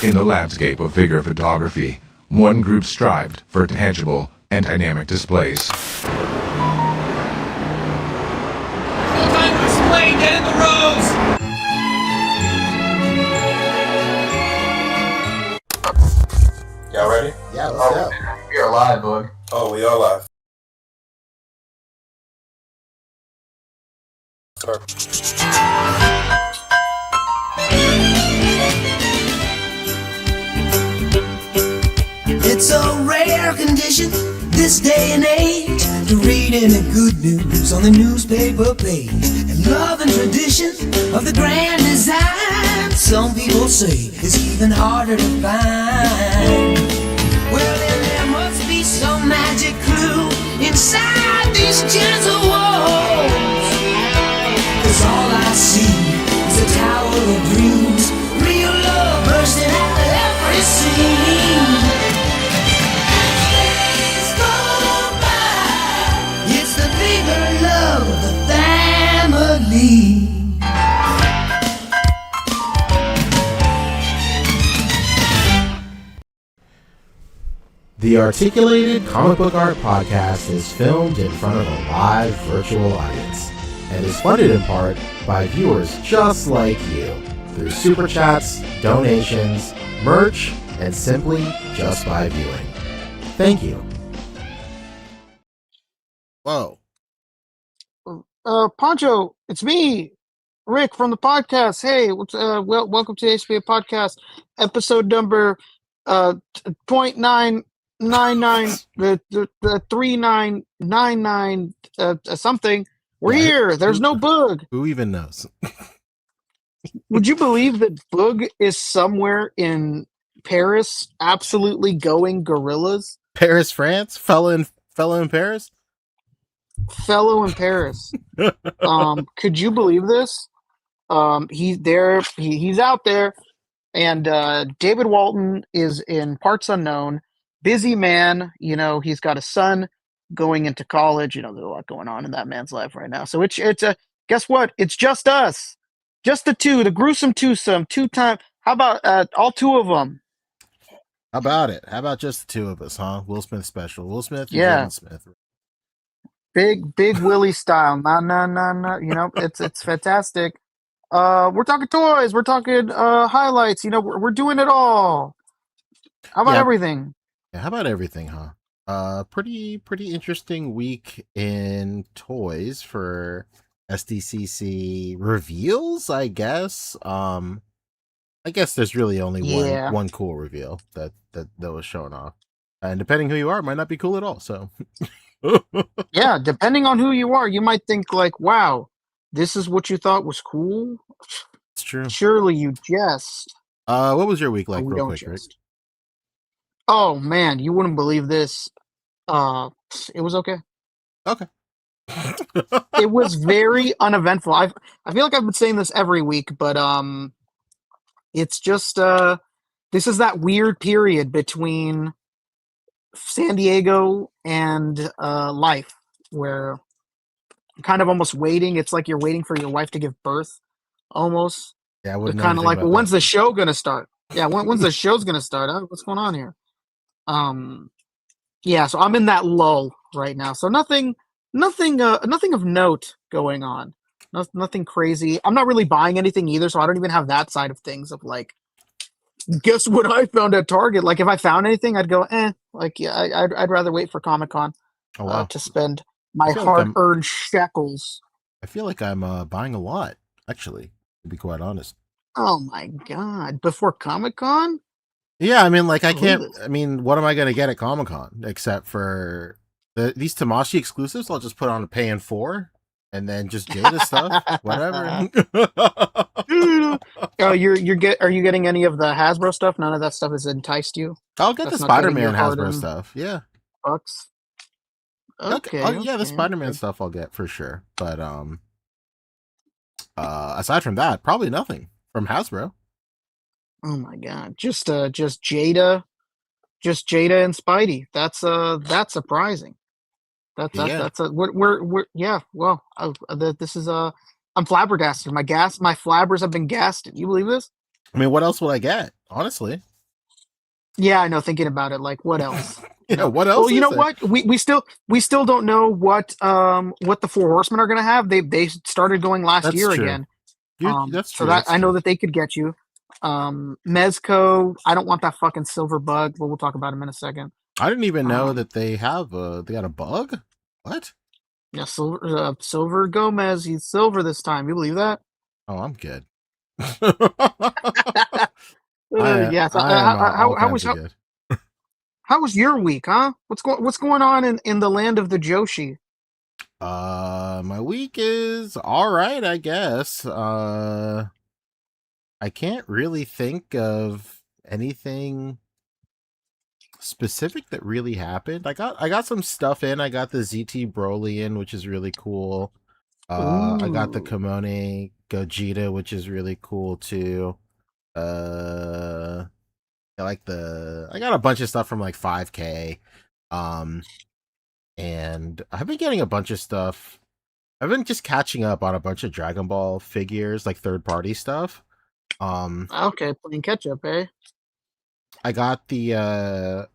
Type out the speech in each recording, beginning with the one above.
In the landscape of figure photography, one group strived for tangible and dynamic displays. Full-time display, dead in the rows! Y'all ready? Yeah, let's go. We are live, bud. Oh, we are live. Sorry. It's a rare condition this day and age to read any good news on the newspaper page. And love and tradition of the grand design, some people say, is even harder to find. Well, then there must be some magic clue inside these gentle walls. 'Cause all I see is a tower of dreams, real love bursting out of every scene. Days go by, it's the bigger love of the family. The Articulated Comic Book Art Podcast is filmed in front of a live virtual audience and is funded in part by viewers just like you through super chats, donations, merch, and simply just by viewing. Thank you. Whoa. Poncho, it's me, Rick from the podcast. Hey, welcome to the A.C.B.A podcast, episode number 0.999, the 3999 something. We're here. There's no Boog. Who even knows? Would you believe that Boog is somewhere in Paris, absolutely going gorillas? Paris, France? Fellow in Paris? Fellow in Paris. Could you believe this? He's there. He's out there, and David Walton is in parts unknown. Busy man. You know, he's got a son going into college. You know, there's a lot going on in that man's life right now. So it's a guess what? It's just us, just the two, the gruesome twosome, two-time. How about all two of them? How about it? How about just the two of us, huh? Will Smith special. Will Smith and Yeah. Jaden Smith. Big Willie style. No. You know, it's fantastic. We're talking toys. We're talking highlights. You know, we're doing it all. How about everything? Yeah, how about everything, huh? Pretty interesting week in toys for SDCC reveals, I guess. I guess there's really only one cool reveal that was shown off. And depending who you are, it might not be cool at all. So Yeah, depending on who you are, you might think like, wow, this is what you thought was cool? It's true. Surely you jest. What was your week like, We real don't quick, Rick? jest. Oh man, you wouldn't believe this. It was okay. Okay. It was very uneventful. I feel like I've been saying this every week, but it's just this is that weird period between San Diego and life where I'm kind of almost waiting. It's like you're waiting for your wife to give birth, almost. Yeah, I They're wouldn't know kind of anything like, about well, when's that. the show gonna start? Yeah, when's the show's gonna start? What's going on here? Yeah, so I'm in that lull right now. So nothing of note going on. Nothing crazy. I'm not really buying anything either, so I don't even have that side of things of like, guess what I found at Target. Like if I found anything, I'd go, like yeah, I'd rather wait for Comic-Con Oh, wow. to spend my feel like I'm- hard-earned shekels. I feel like I'm buying a lot, actually, to be quite honest. Oh my god! Before Comic-Con? Yeah, I mean, like, I can't. Ooh. I mean, what am I going to get at Comic-Con except for these Tamashii exclusives? I'll just put on a pay in 4 and then just Jada stuff, whatever. Oh, are you getting any of the Hasbro stuff? None of that stuff has enticed you. I'll get That's the not getting Spider-Man your Hasbro hard-earned stuff. Yeah. bucks. Okay. Oh, yeah, the okay, Spider-Man okay. stuff I'll get for sure. But aside from that, probably nothing from Hasbro. Oh my god! Just Jada, and Spidey. That's surprising. Yeah. We're yeah. Well, this is I'm flabbergasted. My flabbers have been gassed. You believe this? I mean, what else will I get? Honestly. Yeah, I know. Thinking about it, like, what else? Yeah, what else Well, you is know there? what? We still don't know what the Four Horsemen are going to have. They started going last That's year true. again. That's So true. that That's I know true. that they could get you. Mezco, I don't want that fucking silver bug, but we'll talk about him in a second. I didn't even know Um, that they got a bug. What? yeah, Silver Gomez. He's silver this time. You believe that? Oh, I'm good. Yeah. So, I am all how kinds was of good. how was your week, huh? What's going on in the land of the Joshi? My week is all right, I guess. I can't really think of anything specific that really happened. I got some stuff in. I got the ZT Broly in, which is really cool. I got the Ooh. Kimone Gogeta, which is really cool too. I got a bunch of stuff from like 5K. And I've been getting a bunch of stuff. I've been just catching up on a bunch of Dragon Ball figures, like third party stuff. Okay, playing catch up, eh? I got the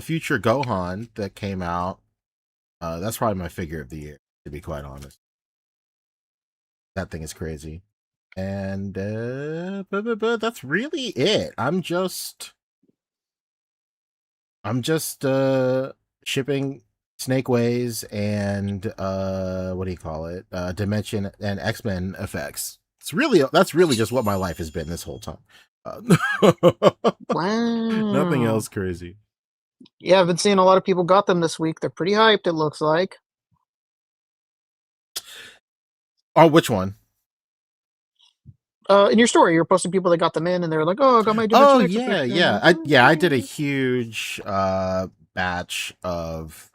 future Gohan that came out. That's probably my figure of the year, to be quite honest. That thing is crazy. And but that's really it. I'm just shipping Snake Ways and what do you call it? Dimension and X-Men effects. That's really just what my life has been this whole time. Nothing Wow. else crazy. Yeah, I've been seeing a lot of people got them this week. They're pretty hyped, it looks like. Oh, which one? In your story, you're posting people that got them in, and they're like, "Oh, I got my Oh Dimension X yeah, effect." yeah. I did a huge batch of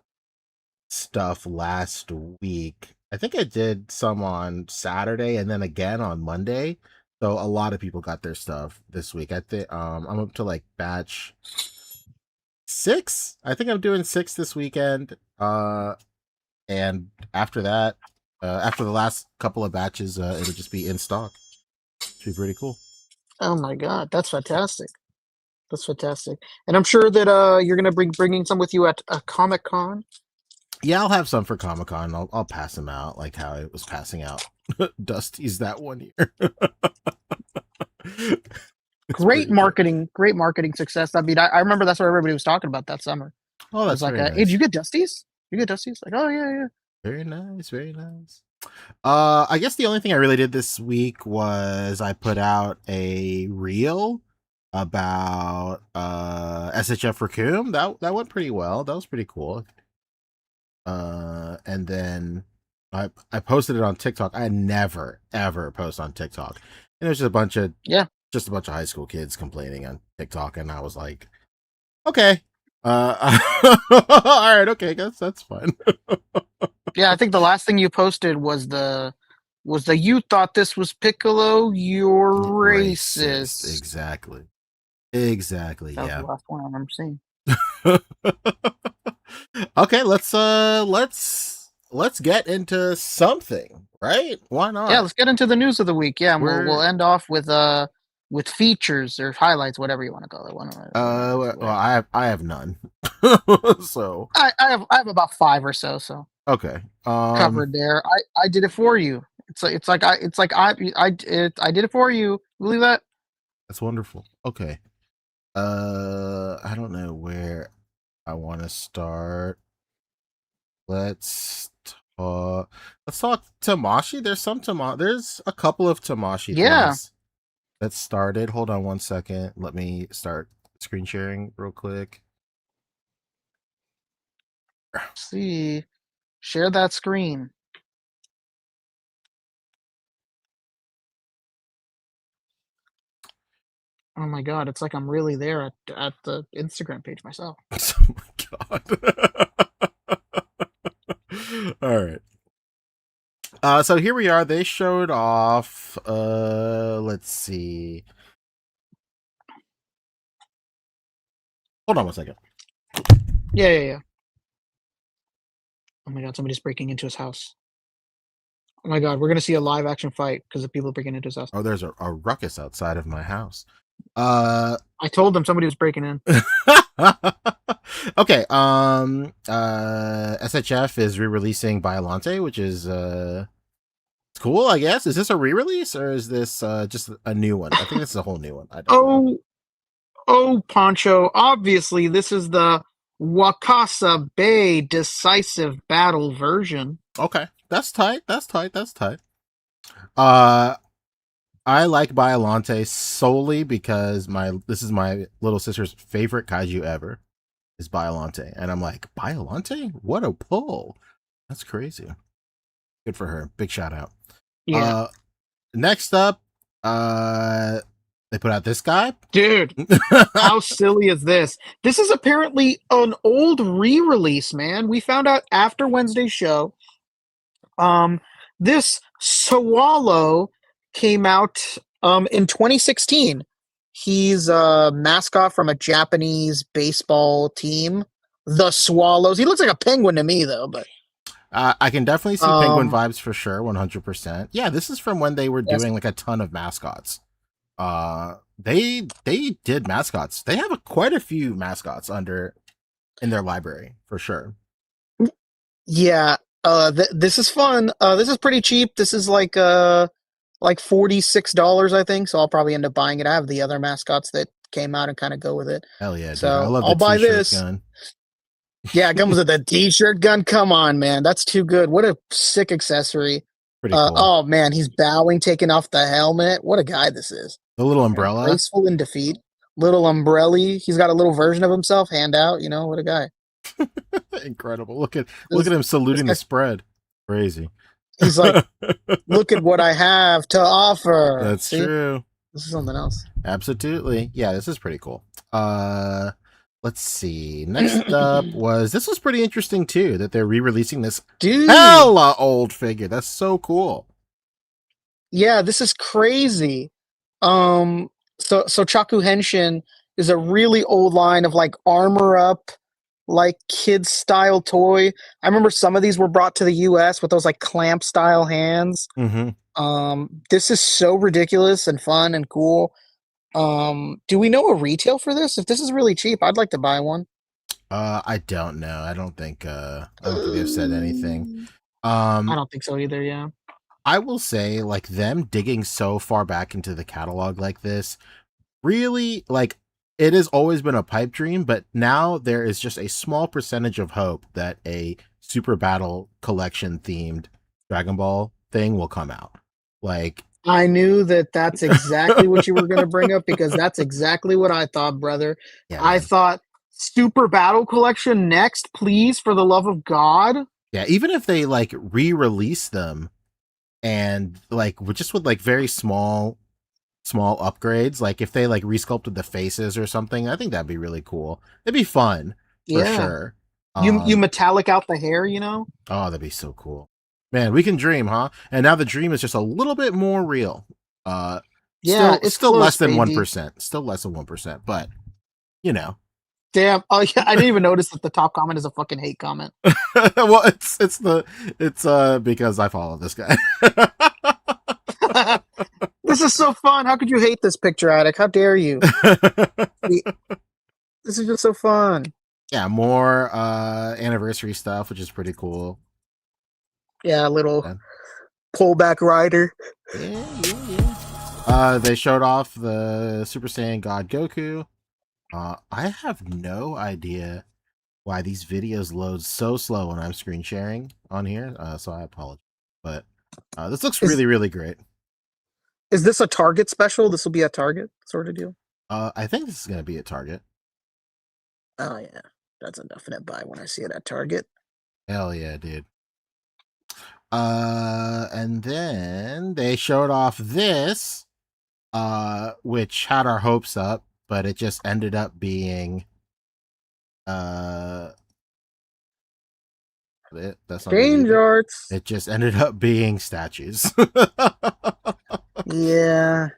stuff last week. I think I did some on Saturday and then again on Monday. So a lot of people got their stuff this week. I think I'm up to like batch 6. I think I'm doing 6 this weekend. And after that, after the last couple of batches, it'll just be in stock. Should be pretty cool. Oh my god, that's fantastic! That's fantastic, and I'm sure that you're gonna bringing some with you at a Comic Con. Yeah, I'll have some for Comic Con. I'll pass them out like how I was passing out Dusty's that one year. Great marketing success. I mean, I remember that's what everybody was talking about that summer. Oh, I that's was like, very "Hey, did nice. you get Dusty's? You get Dusty's?" Like, "Oh yeah, yeah." Very nice, very nice. I guess the only thing I really did this week was I put out a reel about SHF Raccoon. That went pretty well. That was pretty cool. And then I posted it on TikTok. I never ever post on TikTok. And it was just a bunch of high school kids complaining on TikTok, and I was like, okay. All right, okay, that's fine. Yeah, I think the last thing you posted was the you thought this was Piccolo, you're racist. Exactly. That was Yeah. the last one I remember seeing. Okay, let's get into something, right? Why not? Yeah, let's get into the news of the week. Yeah, and we'll We're end off with features or highlights, whatever you want to call it. well, I have none. So I have about 5 or so okay. covered there. I did it for you. I did it for you. Believe that? That's wonderful. Okay. I don't know where I want to start. Let's talk Tamashii. There's a couple of Tamashii things that started. Hold on one second. Let me start screen sharing real quick. Let's see. Share that screen. Oh my god, it's like I'm really there at the Instagram page myself. Oh my god. All right. So here we are. They showed off let's see. Hold on one second. Yeah. Oh my god, somebody's breaking into his house. Oh my god, we're gonna see a live action fight because the people are breaking into his house. Oh, there's a ruckus outside of my house. I told them somebody was breaking in. Okay. SHF is re-releasing Biollante, which is it's cool, I guess. Is this a re-release or is this just a new one? I think this is a whole new one. I don't know. Oh, Poncho. Obviously, this is the A.C.B.A decisive battle version. Okay, that's tight. That's tight. That's tight. Uh, I like Biollante solely because this is my little sister's favorite kaiju ever is Biollante, and I'm like, Biollante, what a pull! That's crazy. Good for her. Big shout out. Yeah. Next up, they put out this guy. Dude, how silly is this? This is apparently an old re-release, man. We found out after Wednesday's show. This Swallow came out in 2016. He's a mascot from a Japanese baseball team, the Swallows. He looks like a penguin to me, though. But I can definitely see penguin vibes for sure, 100%. Yeah, this is from when they were doing like a ton of mascots. They did mascots. They have quite a few mascots in their library for sure. Yeah, this is fun. This is pretty cheap. This is like $46, I think. So I'll probably end up buying it. I have the other mascots that came out and kind of go with it. Hell yeah, dude. So I love I'll the buy t-shirt this. gun. Yeah, it comes with a t-shirt gun. Come on, man. That's too good. What a sick accessory. Pretty cool. Oh, man. He's bowing, taking off the helmet. What a guy this is. The little umbrella. Graceful in defeat. Little umbrella. He's got a little version of himself. Hand out. What a guy. Incredible. Look at him saluting the spread. Crazy. He's like, look at what I have to offer. That's true. This is something else. Absolutely. Yeah, this is pretty cool. Let's see. Next up this was pretty interesting too, that they're re-releasing this hella old figure. That's so cool. Yeah, this is crazy. So Chaku Henshin is a really old line of like armor up, like kids style toy. I remember some of these were brought to the US with those like clamp style hands. Mm-hmm. This is so ridiculous and fun and cool. Do we know a retail for this? If this is really cheap, I'd like to buy one. I don't know. I don't think they've said anything. I don't think so either, yeah. I will say, like, them digging so far back into the catalog like this, really, like, it has always been a pipe dream, but now there is just a small percentage of hope that a Super Battle collection themed Dragon Ball thing will come out. Like, I knew that's exactly what you were going to bring up because that's exactly what I thought, brother. Yeah, I thought Super Battle Collection next, please, for the love of God. Yeah, even if they like re-release them and like with like very small upgrades, like if they like resculpted the faces or something, I think that'd be really cool. It'd be fun for sure. You metallic out the hair, Oh, that'd be so cool. Man, we can dream, huh? And now the dream is just a little bit more real. It's still close, less than baby. 1%. Still less than 1%, but Damn. Oh yeah, I didn't even notice that the top comment is a fucking hate comment. Well, it's because I follow this guy. This is so fun. How could you hate this picture, Attic? How dare you? This is just so fun. Yeah, more anniversary stuff, which is pretty cool. Yeah, a little pullback rider. Yeah. They showed off the Super Saiyan God Goku. I have no idea why these videos load so slow when I'm screen sharing on here, so I apologize. But this looks really, really great. Is this a Target special? This will be a Target sort of deal? I think this is going to be a Target. Oh, yeah. That's a definite buy when I see it at Target. Hell yeah, dude. And then they showed off this, which had our hopes up, but it just ended up being that's not Strange Arts. It just ended up being statues. Yeah.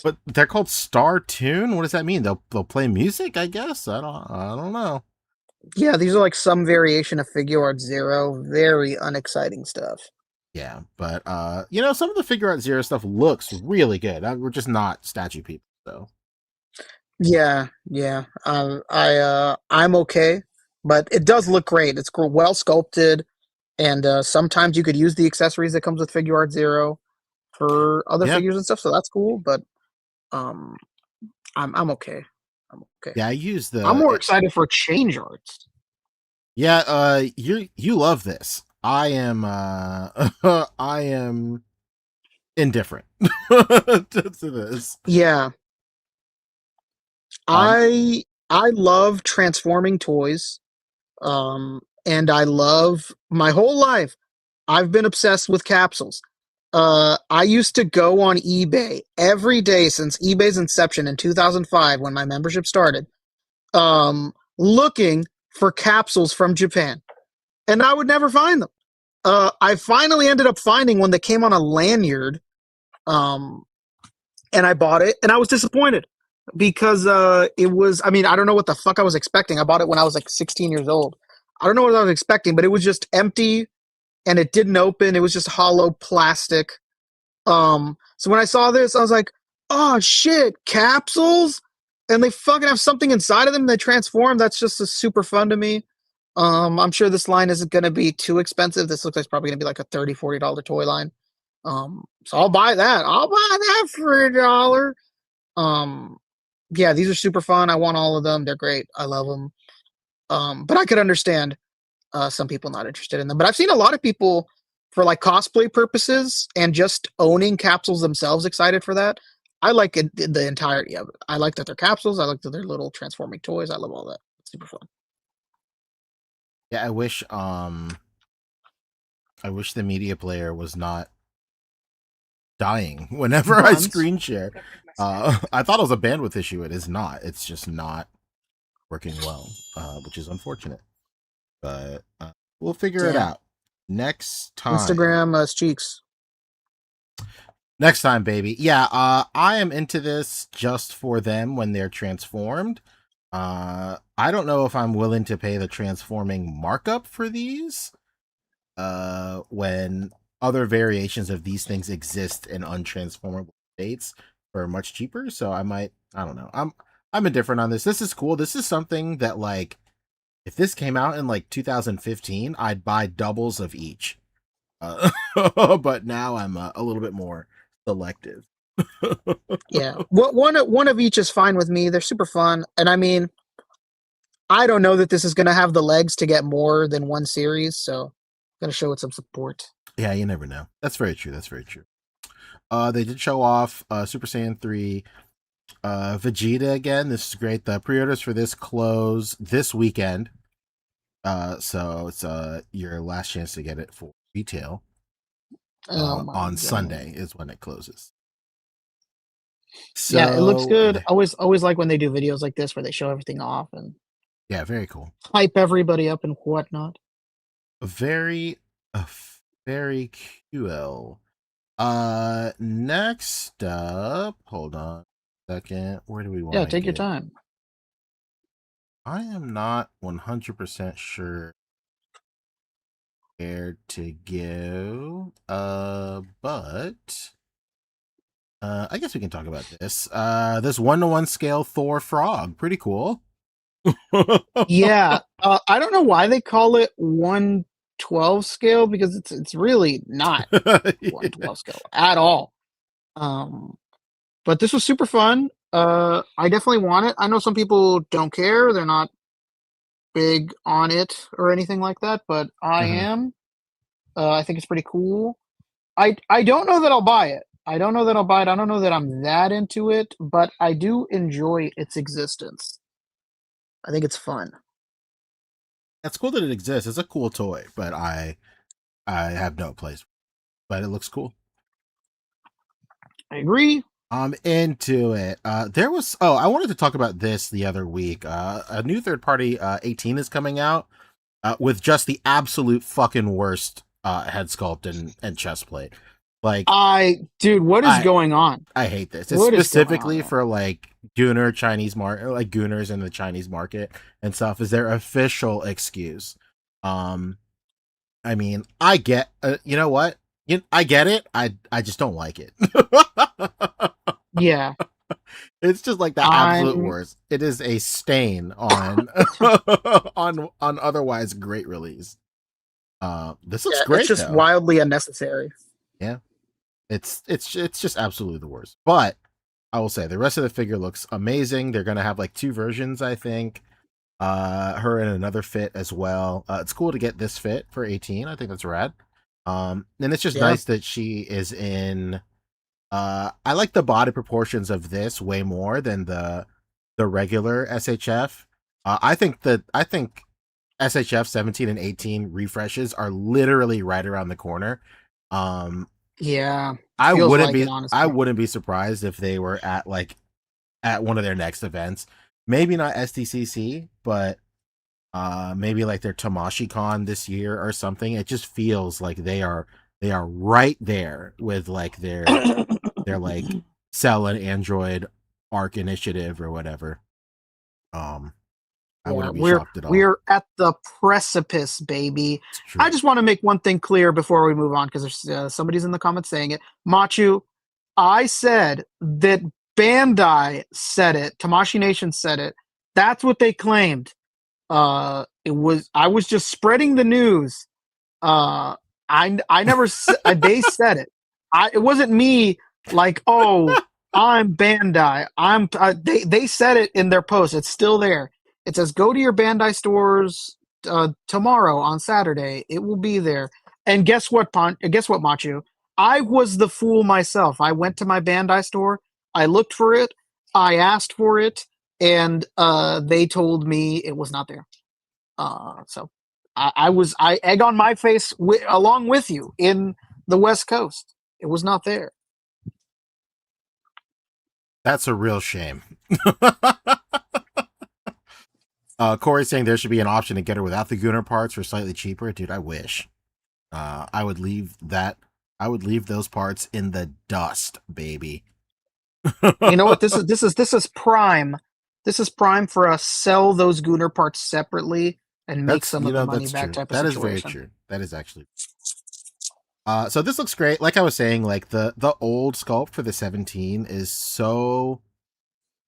But they're called Star Tune. What does that mean? They'll play music, I guess. I don't know. Yeah, these are like some variation of Figure Art Zero. Very unexciting stuff. Yeah, but some of the Figure Out Zero stuff looks really good. We're just not statue people, so. Yeah. I'm okay, but it does look great. It's well sculpted, and sometimes you could use the accessories that comes with Figure Art Zero for other Yeah. figures and stuff. So that's cool. But um, I'm okay. I'm okay. Yeah, I use the. I'm more excited for change arts. Yeah, you love this. I am I am indifferent to this. Yeah, Um I love transforming toys. And I love my whole life. I've been obsessed with capsules. I used to go on eBay every day since eBay's inception in 2005 when my membership started, looking for capsules from Japan, and I would never find them. I finally ended up finding one that came on a lanyard, um, and I bought it, and I was disappointed because it was. I mean, I don't know what the fuck I was expecting. I bought it when I was like 16 years old. I don't know what I was expecting, but it was just empty and it didn't open. It was just hollow plastic. So when I saw this, I was like, "Oh shit, capsules!" And they fucking have something inside of them. They transform. That's just super fun to me. I'm sure this line isn't going to be too expensive. This looks like it's probably going to be like a $30-$40 toy line. So I'll buy that. I'll buy that for $1. Yeah, these are super fun. I want all of them. They're great. I love them. But I could understand some people not interested in them. But I've seen a lot of people for like cosplay purposes and just owning capsules themselves excited for that. I like it, the entirety of it. I like that they're capsules. I like that they're little transforming toys. I love all that. It's super fun. Yeah, I wish the media player was not dying whenever I screen share. I thought it was a bandwidth issue. It is not. It's just not working well, which is unfortunate. But we'll figure it out next time. Instagram cheeks. Next time, baby. Yeah, I am into this just for them when they're transformed. I don't know if I'm willing to pay the transforming markup for these. When other variations of these things exist in untransformable states for much cheaper. So I don't know. I'm indifferent on this. This is cool. This is something that, like, if this came out in like 2015, I'd buy doubles of each. But now I'm a little bit more selective. Yeah, one of each is fine with me. They're super fun, and I mean, I don't know that this is going to have the legs to get more than one series, so I'm going to show it some support. Yeah, you never know. That's very true. That's very true. They did show off Super Saiyan 3 Vegeta again. This is great. The pre-orders for this close this weekend. So it's your last chance to get it for retail. On Sunday is when it closes. So, yeah, it looks good. Always like when they do videos like this where they show everything off and very cool. Hype everybody up and whatnot. Very cool. Next up, hold on a second. Where do we want? Yeah, take your time. I am not 100% sure where to go. But I guess we can talk about this. This 1-to-1 scale Thor frog, pretty cool. Yeah, I don't know why they call it 1/12 scale because it's really not 1/12 scale at all. But this was super fun. I definitely want it. I know some people don't care; they're not big on it or anything like that, but I am. I think it's pretty cool. I don't know that I'll buy it. I don't know that I'll buy it. I don't know that I'm that into it, but I do enjoy its existence. I think it's fun. It's cool that it exists. It's a cool toy, but I have no place. But it looks cool. I agree. I'm into it. I wanted to talk about this the other week. A new third party A.C.B.A is coming out with just the absolute fucking worst head sculpt and chest plate. Like, dude, what is going on? I hate this. It's specifically for like Gooner Chinese market, like Gooners in the Chinese market and stuff. Is their official excuse? I mean, I get. You know what? I get it. I just don't like it. Yeah, It's just like the absolute I'm worst. It is a stain on on otherwise great release. This looks yeah, it's great just though. wildly unnecessary. Yeah. It's just absolutely the worst. But I will say the rest of the figure looks amazing. They're gonna have like 2 versions, I think. Her in another fit as well. It's cool to get this fit for 18. I think that's rad. And it's just Yeah. nice that she is in. I like the body proportions of this way more than the regular SHF. I think SHF 17 and 18 refreshes are literally right around the corner. Yeah, I feels wouldn't like it, be I honestly. wouldn't be surprised if they were at one of their next events. Maybe not SDCC, but maybe like their Tamashii Con this year or something. It just feels like they are right there with like their like Cell and Android Arc initiative or whatever. I Yeah, wouldn't be shocked at all. we're at the precipice, baby. It's true. I just want to make one thing clear before we move on, because there's somebody's in the comments saying it. Machu, I said that Bandai said it. Tamashii Nations said it. That's what they claimed. I was just spreading the news. I never they said it. It wasn't me like, oh, I'm Bandai. They said it in their post. It's still there. It says go to your Bandai stores tomorrow on Saturday. It will be there. And guess what, guess what, Machu? I was the fool myself. I went to my Bandai store. I looked for it. I asked for it, and they told me it was not there. So I egg on my face along with you in the West Coast. It was not there. That's a real shame. Corey's saying there should be an option to get her without the Gunnar parts for slightly cheaper. Dude, I wish. I would leave those parts in the dust, baby. You know what? This is prime. This is prime for us sell those Gunnar parts separately and make some of the money back. True. Type of that situation. Is very true. That is actually. So this looks great. Like I was saying, like the old sculpt for the 17 is so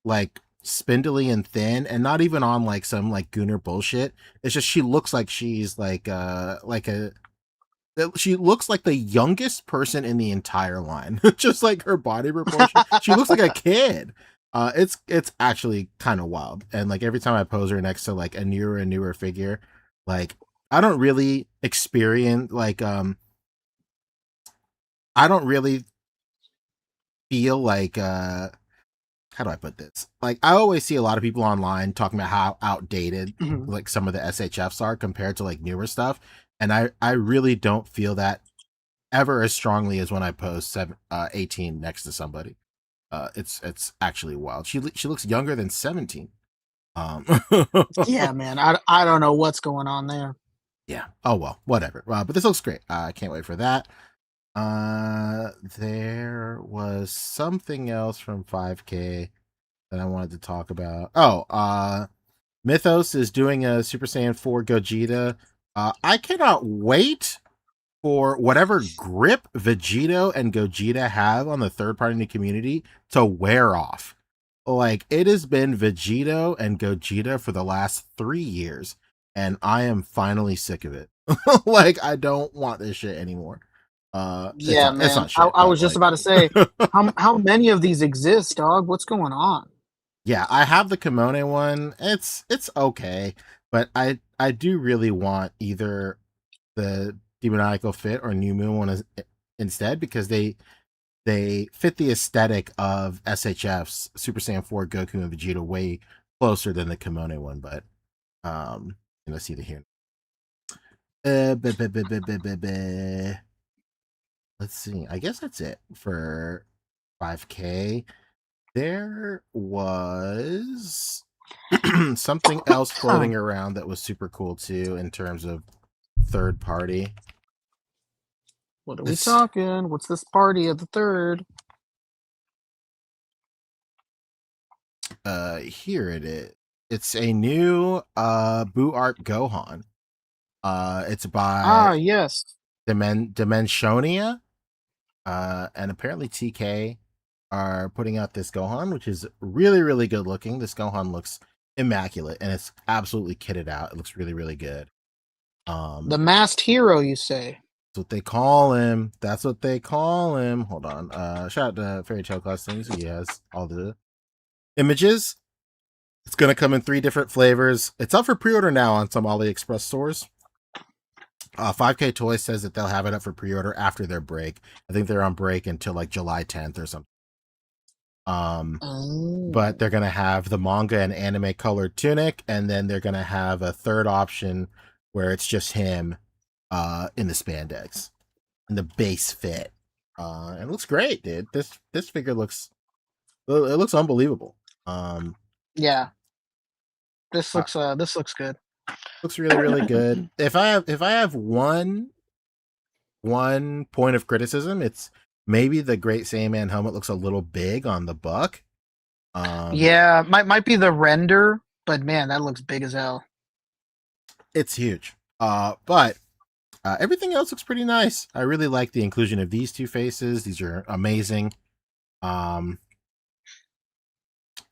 like spindly and thin, and not even on like some like Gunnar bullshit. It's just she looks like she's she looks like the youngest person in the entire line. Just like her body proportion. She looks like a kid. It's actually kind of wild. And like every time I pose her next to like a newer figure, like I don't really experience like I don't really feel like how do I put this? Like I always see a lot of people online talking about how outdated like some of the SHFs are compared to like newer stuff. And I really don't feel that ever as strongly as when I post 18 next to somebody. It's actually wild. She looks younger than 17. Yeah, man. I don't know what's going on there. Yeah. Oh well, whatever. But this looks great. I can't wait for that. There was something else from 5K that I wanted to talk about. Oh, Mythos is doing a Super Saiyan 4 Gogeta. I cannot wait for whatever grip Vegito and Gogeta have on the third-party community to wear off. Like, it has been Vegito and Gogeta for the last 3 years, and I am finally sick of it. Like, I don't want this shit anymore. Yeah, man. It's not shit, I was just about to say, how many of these exist, dog? What's going on? Yeah, I have the Kimono one. It's okay, but I do really want either the Demoniacal Fit or New Moon one instead, because they fit the aesthetic of SHF's Super Saiyan 4 Goku and Vegeta way closer than the Kimono one. But let's see the here. Let's see. I guess that's it for 5K. There was something else floating around that was super cool too in terms of third party. What are we talking? What's this party of the third? Here it is. It's a new Boo Art Gohan. It's by yes, Dimensionia. And apparently TK are putting out this Gohan, which is really, really good looking. This Gohan looks immaculate, and it's absolutely kitted out. It looks really, really good. The masked hero, you say? That's what they call him. That's what they call him. Hold on. Shout out to Fairy Tale Customs. He has all the images. It's gonna come in 3 different flavors. It's up for pre-order now on some AliExpress stores. 5K Toys says that they'll have it up for pre-order after their break. I think they're on break until like July 10th or something. But they're gonna have the manga and anime colored tunic, and then they're gonna have a third option where it's just him in the spandex and the base fit. And it looks great, dude. This figure looks unbelievable. Yeah. This looks good. Looks really, really good. If I have one point of criticism, it's maybe the Great Saiyaman helmet looks a little big on the buck. Yeah, might be the render, but man, that looks big as hell. It's huge. But everything else looks pretty nice. I really like the inclusion of these 2 faces. These are amazing. And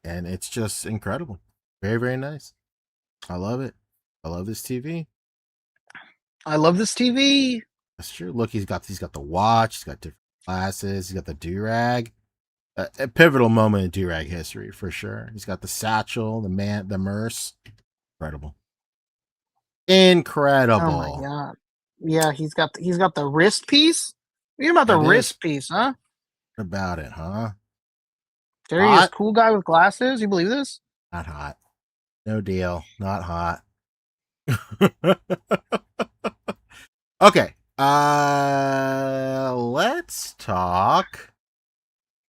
it's just incredible. Very, very nice. I love it. I love this TV. I love this TV. That's true. Look, he's got the watch. He's got different glasses. He's got the do-rag. A pivotal moment in do-rag history for sure. He's got the satchel, the merce. Incredible. Incredible. Oh my god. Yeah, he's got the wrist piece. What about the wrist piece, huh? What about it, huh? There he is, cool guy with glasses. You believe this? Not hot. No deal. Not hot. Okay. Let's talk.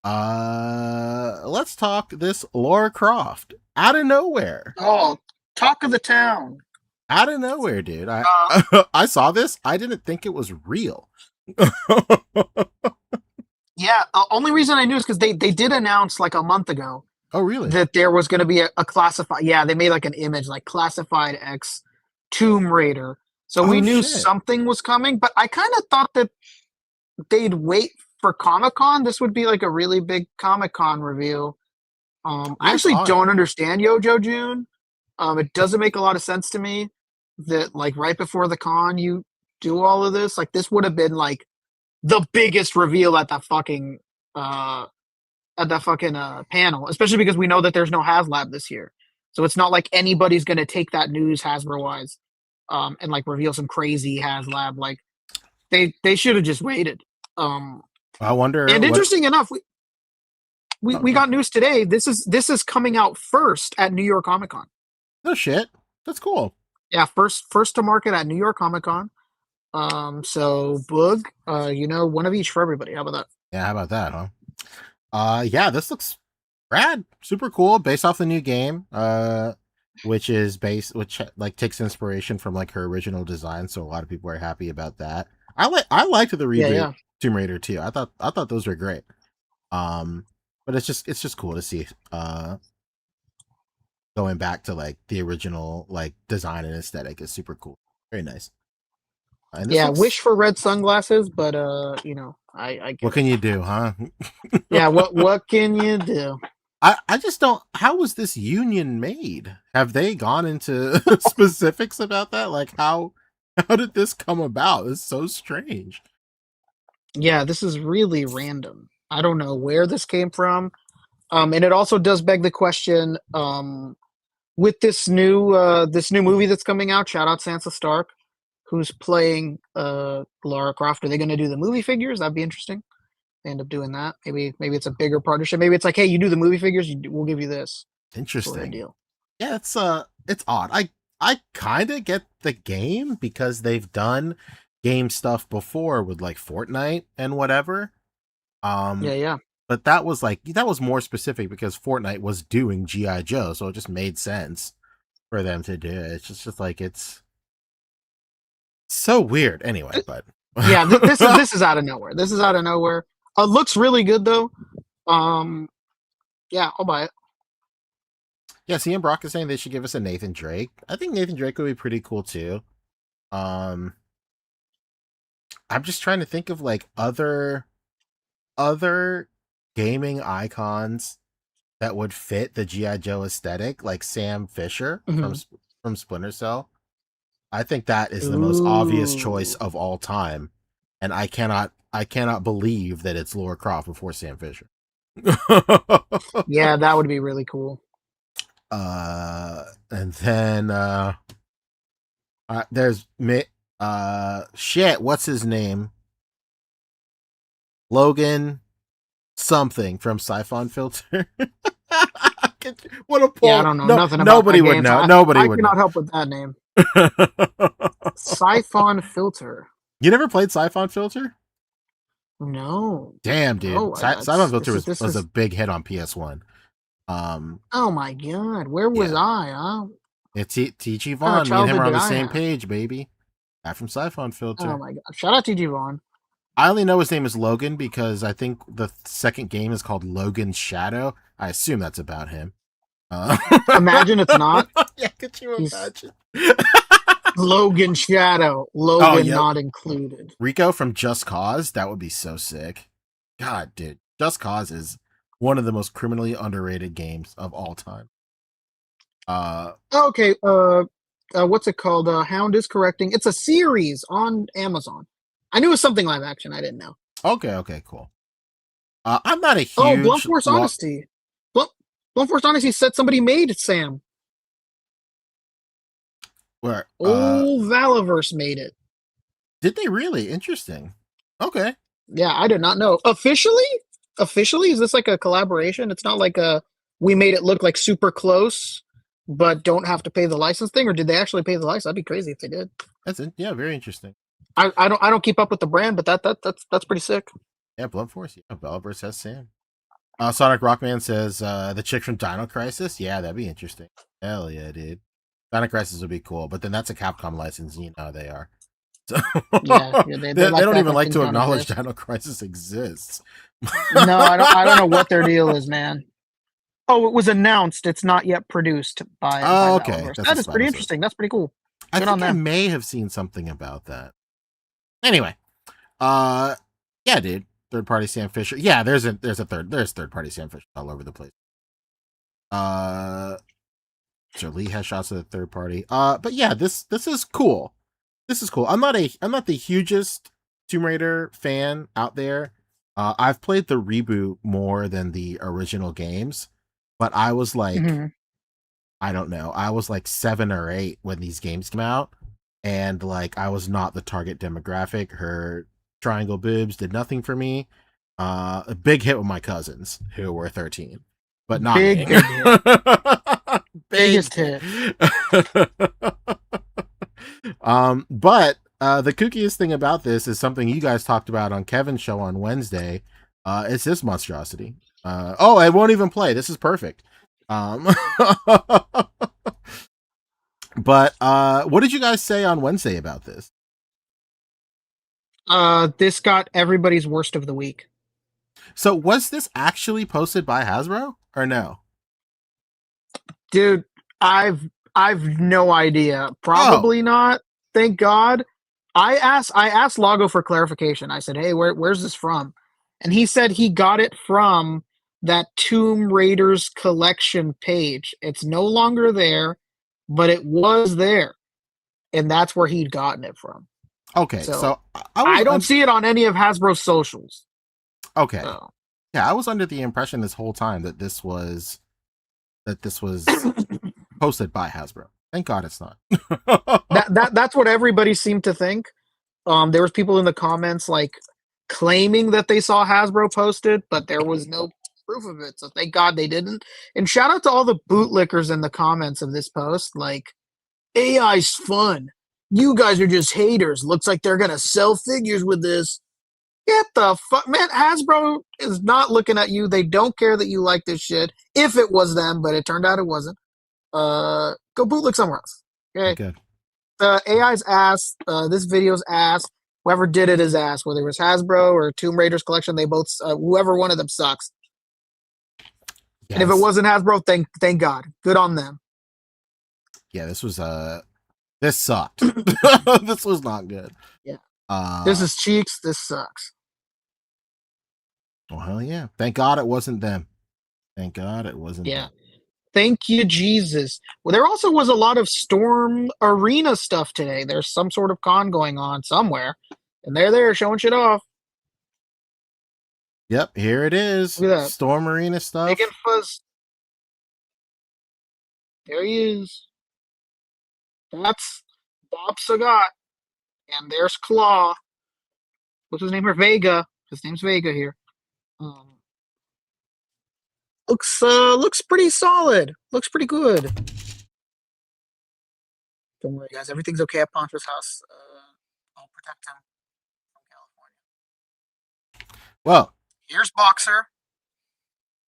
Let's talk this Lara Croft out of nowhere. Oh, talk of the town. Out of nowhere, dude. I saw this. I didn't think it was real. Yeah, the only reason I knew is because they did announce like a month ago. Oh, really? That there was going to be a classified. Yeah, they made like an image like classified X Tomb Raider. So we knew something was coming, but I kind of thought that they'd wait for Comic-Con. This would be like a really big Comic-Con review. I actually don't understand Yojo June. It doesn't make a lot of sense to me that like right before the con you do all of this. Like this would have been like the biggest reveal at that fucking panel, especially because we know that there's no HasLab this year. So it's not like anybody's going to take that news Hasbro-wise and like reveal some crazy HasLab. Like they should have just waited. I wonder. And interesting enough, we got news today. This is coming out first at New York Comic Con. No shit. That's cool. Yeah, first to market at New York Comic Con. So Boog, one of each for everybody. How about that? Yeah, how about that, huh? Yeah, this looks rad, super cool, based off the new game, which like takes inspiration from like her original design. So a lot of people are happy about that. I liked the reboot Tomb Raider 2. I thought those were great. But it's just cool to see going back to like the original like design and aesthetic is super cool. Very nice. Wish for red sunglasses, but I get what can you do, huh? Yeah, what can you do? I just don't. How was this union made? Have they gone into specifics about that? Like how did this come about? It's so strange. Yeah, this is really random. I don't know where this came from. And it also does beg the question, with this new movie that's coming out, shout out Sansa Stark, who's playing Lara Croft. Are they going to do the movie figures? That'd be interesting. They end up doing that. Maybe it's a bigger partnership. Maybe it's like, hey, you do the movie figures, we'll give you this. Interesting. Sort of deal. Yeah, it's odd. I kind of get the game because they've done game stuff before with like Fortnite and whatever. Yeah. But that was more specific because Fortnite was doing G.I. Joe, so it just made sense for them to do it. It's just like it's so weird. Anyway, but yeah, this is out of nowhere. This is out of nowhere. Looks really good though. Yeah, I'll buy it. Yeah, CM Brock is saying they should give us a Nathan Drake. I think Nathan Drake would be pretty cool too. I'm just trying to think of like other other gaming icons that would fit the G.I. Joe aesthetic, like Sam Fisher from Splinter Cell, I think that is the most obvious choice of all time, and I cannot believe that it's Laura Croft before Sam Fisher. Yeah, that would be really cool. And then there's shit. What's his name? Logan something from Siphon Filter. What a pull! Yeah, I don't know nothing about nobody that would game, know. so Nobody I would cannot know. help with that name. Siphon Filter. You never played Siphon Filter? No. Damn, dude. No, Siphon Filter was a big hit on PS1. Oh my god, where was I? Huh? It's T.G. Vaughn. Me and him are on the same page, baby. That from Siphon Filter. Oh my god! Shout out T.G. Vaughn. I only know his name is Logan because I think the second game is called Logan's Shadow. I assume that's about him. Imagine it's not. Yeah, could you imagine? Logan Shadow. Logan not included. Rico from Just Cause. That would be so sick. God, dude. Just Cause is one of the most criminally underrated games of all time. Okay. What's it called? Hound is correcting. It's a series on Amazon. I knew it was something live action. I didn't know. Okay, cool. I'm not a huge. Oh, Blunt Force Honesty. Blunt Force Honesty said somebody made Sam. Where? Valaverse made it. Did they really? Interesting. Okay. Yeah, I did not know. Officially, is this like a collaboration? It's not like we made it look like super close, but don't have to pay the license thing, or did they actually pay the license? That'd be crazy if they did. That's it. Yeah, very interesting. I don't keep up with the brand, but that's pretty sick. Yeah, Blunt Force. Yeah, Valaverse has Sam. Sonic Rockman says the chick from Dino Crisis. Yeah, that'd be interesting. Hell yeah, dude. Dino Crisis would be cool, but then that's a Capcom license. You know they are. So yeah, they don't even like to acknowledge Dino Crisis exists. No, I don't know what their deal is, man. Oh, it was announced. It's not yet produced by. Okay. That is pretty interesting. That's pretty cool. I think I may have seen something about that. Anyway, yeah, dude. Third party Sam Fisher. Yeah, there's third party Sam Fisher all over the place. Jolie has shots of the third party. But yeah, this is cool. This is cool. I'm not the hugest Tomb Raider fan out there. I've played the reboot more than the original games, but I was like, I don't know. I was like 7 or 8 when these games came out, and like I was not the target demographic. Her triangle boobs did nothing for me. A big hit with my cousins who were 13, but not big, me. Biggest hit. But the kookiest thing about this is something you guys talked about on Kevin's show on Wednesday. It's this monstrosity. I won't even play. This is perfect. But what did you guys say on Wednesday about this? This got everybody's worst of the week. So was this actually posted by Hasbro or no? Dude, I've no idea. Probably not. Thank God. I asked Lago for clarification. I said, "Hey, where's this from?" And he said he got it from that Tomb Raiders collection page. It's no longer there, but it was there, and that's where he'd gotten it from. Okay, so I don't see it on any of Hasbro's socials. Okay, so. Yeah, I was under the impression this whole time that this was posted by Hasbro. Thank God it's not. That's what everybody seemed to think. There was people in the comments like claiming that they saw Hasbro posted, but there was no proof of it. So thank God they didn't. And shout out to all the bootlickers in the comments of this post. Like, AI's fun. You guys are just haters. Looks like they're gonna sell figures with this. Get the fuck, man. Hasbro is not looking at you. They don't care that you like this shit. If it was them, but it turned out it wasn't. Go bootleg somewhere else. Okay. AI's ass. This video's ass. Whoever did it is ass. Whether it was Hasbro or Tomb Raiders collection, they both. Whoever one of them sucks. Yes. And if it wasn't Hasbro, thank God. Good on them. Yeah, this was this sucked. This was not good. Yeah. This is cheeks. This sucks. Oh, hell yeah. Thank God it wasn't them. Thank God it wasn't Yeah. them. Thank you, Jesus. Well, there also was a lot of Storm Arena stuff today. There's some sort of con going on somewhere, and they're there showing shit off. Yep, here it is. Look at that. Storm Arena stuff. Big and Fuzz. There he is. That's Bob Sagat. And there's Claw. What's his name here? Vega. His name's Vega here. Looks pretty solid. Looks pretty good. Don't worry, guys. Everything's okay at Poncho's house. I'll protect him from California. Well, Here's Boxer.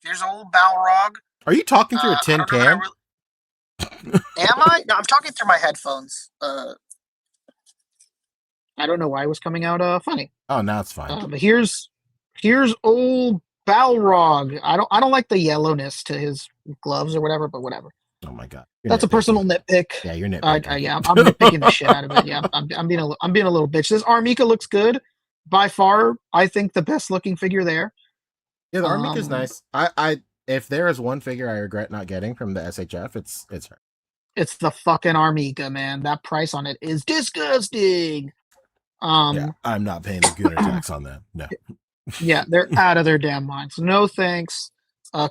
Here's old Balrog. Are you talking through a tin can? Am I? No, I'm talking through my headphones. I don't know why it was coming out funny. Oh, now it's fine. But here's old Balrog. I don't like the yellowness to his gloves or whatever, but whatever. Oh my God. That's a personal nitpick. Yeah, you're nitpicking. Yeah, I'm nitpicking the shit out of it. Yeah, I'm being a little bitch. This Armika looks good. By far, I think the best looking figure there. Yeah, the Armika's nice. I if there is one figure I regret not getting from the SHF, it's her. It's the fucking Armika, man. That price on it is disgusting. Yeah, I'm not paying the Gunner tax on that. No. Yeah, they're out of their damn minds. No thanks.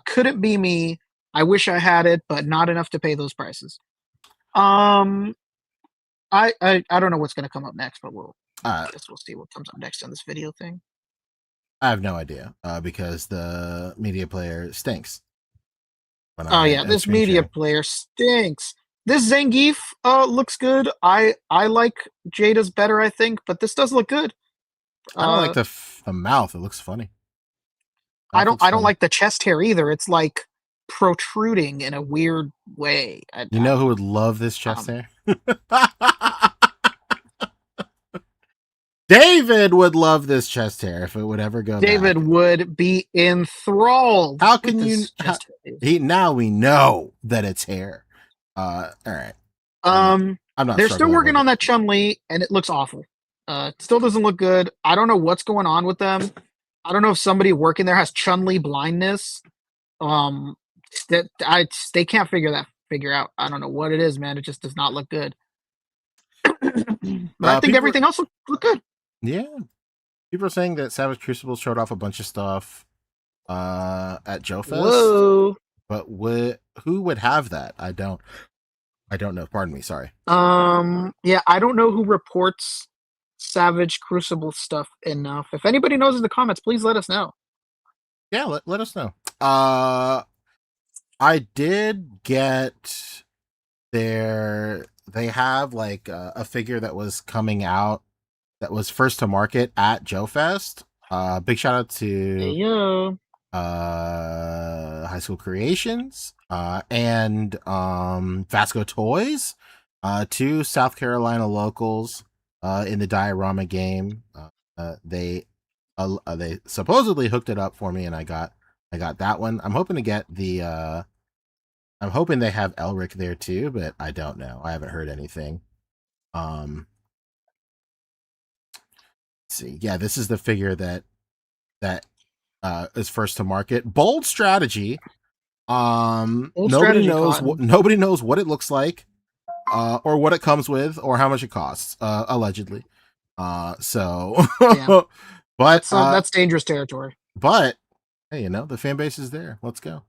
Couldn't be me. I wish I had it, but not enough to pay those prices. I don't know what's gonna come up next, but I guess we'll see what comes up next on this video thing. I have no idea, because the media player stinks. Oh yeah, this media player stinks. This Zangief looks good. I like Jada's better, I think, but this does look good. I don't like the mouth. It looks funny. I don't like the chest hair either. It's like protruding in a weird way. You know who would love this chest hair? David would love this chest hair if it would ever go David back. would be enthralled. How can you... now we know that it's hair. All right. I'm not. They're still working on that Chun-Li, and it looks awful. It still doesn't look good. I don't know what's going on with them. I don't know if somebody working there has Chun-Li blindness. They can't figure out. I don't know what it is, man. It just does not look good. But I think everything else look good. Yeah. People are saying that Savage Crucible showed off a bunch of stuff at Joe Fest. Whoa. But who would have that? I don't know. Pardon me. Sorry. Yeah, I don't know who reports Savage Crucible stuff enough. If anybody knows in the comments, please let us know. Yeah, let us know. I did get they have like a figure that was coming out that was first to market at Joe Fest. Big shout out to High School Creations and Vasco Toys, two South Carolina locals in the diorama game. They supposedly hooked it up for me, and I got that one. I'm hoping to get the I'm hoping they have Elric there too, but I don't know. I haven't heard anything. Let's see. Yeah, this is the figure that is first to market. Bold strategy. Nobody knows what it looks like, or what it comes with, or how much it costs, allegedly. So yeah. But that's dangerous territory. But hey, the fan base is there. Let's go.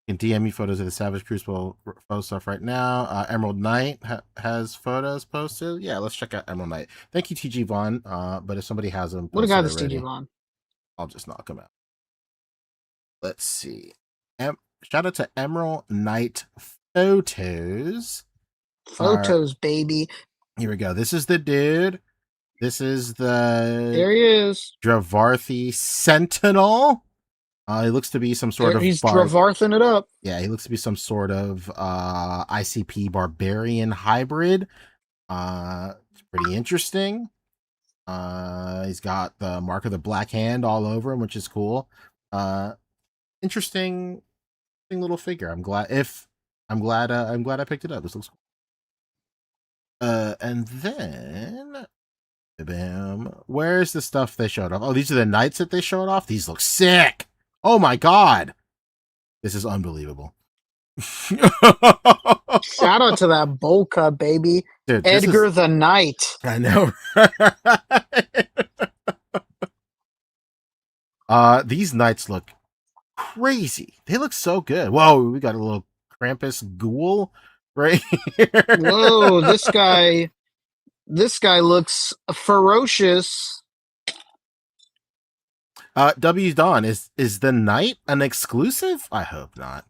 You can DM me photos of the Savage Crucible photo stuff right now. Emerald Knight has photos posted. Yeah, let's check out Emerald Knight. Thank you, TG Vaughn. But if somebody has them, what a guy, this TG Vaughn. I'll just knock him out. Let's see. Shout out to Emerald Knight photos. Baby. Here we go. This is the dude. This is the... There he is. Dravarthi Sentinel. He looks to be some sort of... He's Dravarthing it up. Yeah, he looks to be some sort of ICP barbarian hybrid. It's pretty interesting. He's got the mark of the Black Hand all over him, which is cool. Interesting little figure. I'm glad I picked it up. This looks cool. And then Bam. Where's the stuff they showed off? Oh, these are the knights that they showed off? These look sick! Oh my god! This is unbelievable. Shout out to that bowl cut, baby. Dude, Edgar the Knight. I know. These knights look crazy. They look so good. Whoa, we got a little Krampus ghoul right here. Whoa, this guy looks ferocious. W Dawn, is the knight an exclusive? I hope not.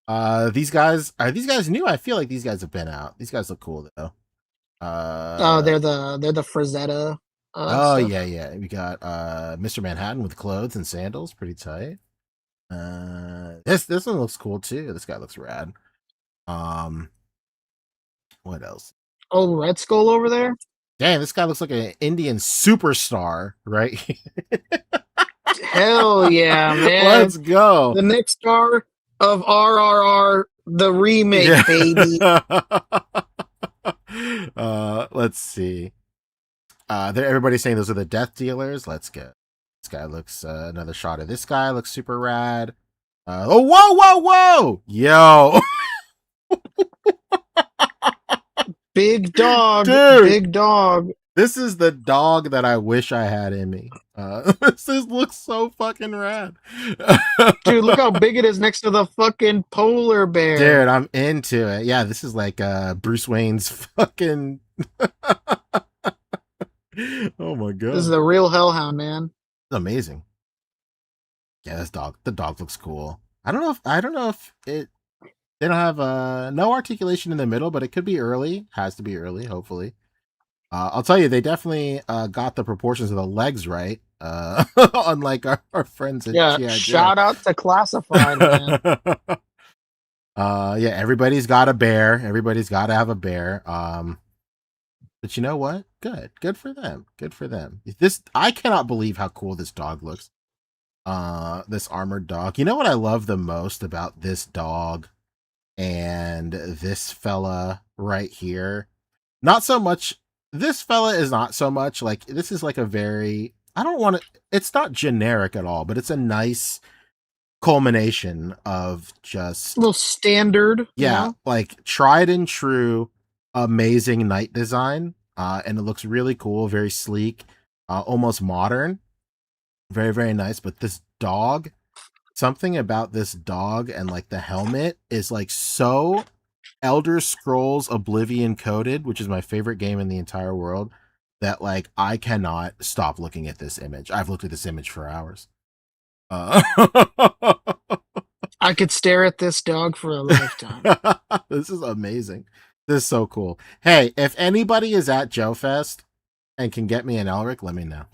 Are these guys new? I feel like these guys have been out. These guys look cool though. They're the Frazetta. Oh stuff. yeah. We got Mr. Manhattan with clothes and sandals, pretty tight. This one looks cool too. This guy looks rad. What else? Oh, Red Skull over there. Dang, this guy looks like an Indian superstar, right? Hell yeah, man! Let's go. The next star of RRR, the remake, baby. Let's see. Everybody's saying those are the death dealers. Let's go. This guy looks another shot of this guy looks super rad. Whoa! Yo, Big dog, dude. Big dog. This is the dog that I wish I had in me. This looks so fucking rad. Dude, look how big it is next to the fucking polar bear. Dude, I'm into it. Yeah, this is like Bruce Wayne's fucking. Oh my god. This is the real hellhound, man. It's amazing. Yeah, the dog looks cool. I don't know if they don't have no articulation in the middle, but it could be early. Has to be early, hopefully. I'll tell you, they definitely got the proportions of the legs right. Unlike our friends at Yeah, G.I. Joe. shout out to Classified, man. Yeah, everybody's got a bear. Everybody's got to have a bear. But you know what? Good for them. I cannot believe how cool this dog looks. This armored dog. You know what I love the most about this dog and this fella right here? Not so much. This fella is not so much like, this is like a very, it's not generic at all, but it's a nice culmination of just A little standard. yeah, You know? like tried and true, amazing knight design. And it looks really cool, very sleek, almost modern. Very, very nice. But this dog, something about this dog and like the helmet is like so Elder Scrolls Oblivion coded, which is my favorite game in the entire world, that like I cannot stop looking at this image. I've looked at this image for hours. I could stare at this dog for a lifetime. This is amazing. This is so cool. Hey, if anybody is at Joe Fest and can get me an Elric, let me know.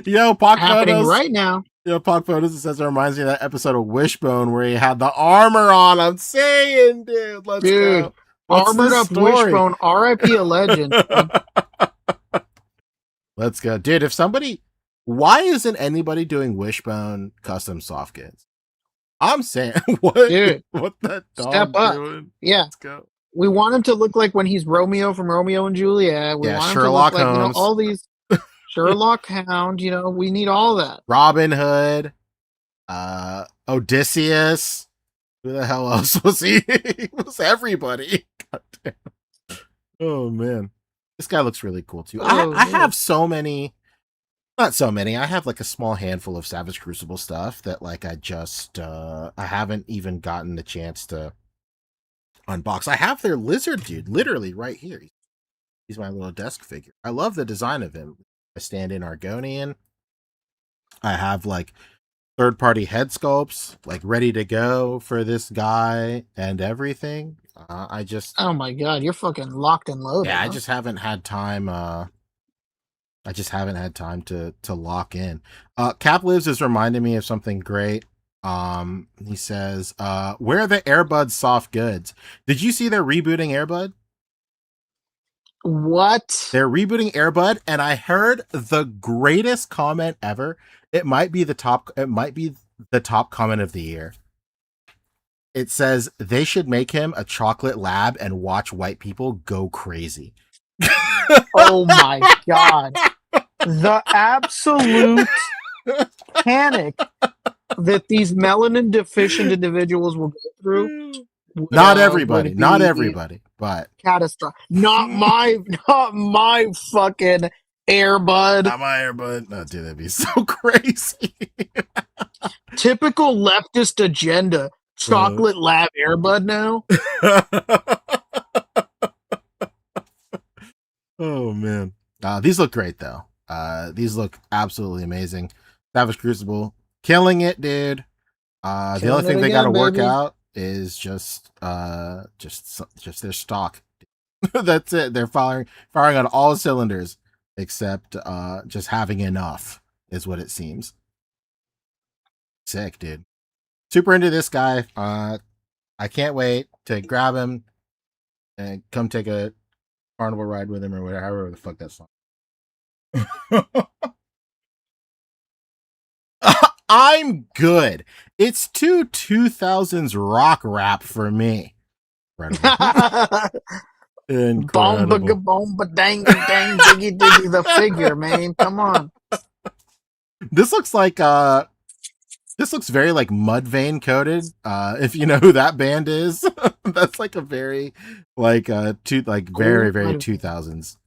Yo, Pock Happening Photos. right now. Yo, Pock Photos, it says it reminds me of that episode of Wishbone where he had the armor on. I'm saying, dude, let's go. What's Armored the up story? Wishbone, R.I.P. a legend. Let's go. Dude, why isn't anybody doing Wishbone custom soft goods? I'm saying, what Dude, that dog step up. doing? Yeah. Let's go. We want him to look like when he's Romeo from Romeo and Juliet. We Yeah, want him Sherlock to look like, Holmes. all these Sherlock Hound, we need all that. Robin Hood, Odysseus. Who the hell else was he? He was everybody. God damn. Oh man, this guy looks really cool too. I have so many, not so many. I have like a small handful of Savage Crucible stuff that like I haven't even gotten the chance to unbox. I have their lizard dude literally right here. He's my little desk figure. I love the design of him. I stand in Argonian. I have like third-party head sculpts like ready to go for this guy and everything. Oh my god, you're fucking locked and loaded. Yeah, huh? I just haven't had time. I just haven't had time to lock in. Cap Lives is reminding me of something great. He says, "Where are the Airbud soft goods? Did you see they're rebooting Airbud? What? They're rebooting Airbud, and I heard the greatest comment ever. It might be the top comment of the year. It says they should make him a chocolate lab and watch white people go crazy. Oh my god. The absolute panic that these melanin deficient individuals will go through Not everybody, would not be everybody, but catastrophic. Not my fucking Airbud. not my Airbud. No, dude, that'd be so crazy. Typical leftist agenda. Chocolate lab Airbud now. Oh man, these look great though. These look absolutely amazing. Savage Crucible, killing it, dude. The only thing they got to work out is just their stock. That's it. They're firing on all cylinders except just having enough is what it seems. Sick, dude. Super into this guy. I can't wait to grab him and come take a carnival ride with him or whatever the fuck that song. I'm good. It's 2000s rock rap for me. Incredible. Bomba dang dang diggy diggy the figure, man. Come on. This looks like this looks very like Mudvayne coded. If you know who that band is, that's like a very like very 2000s.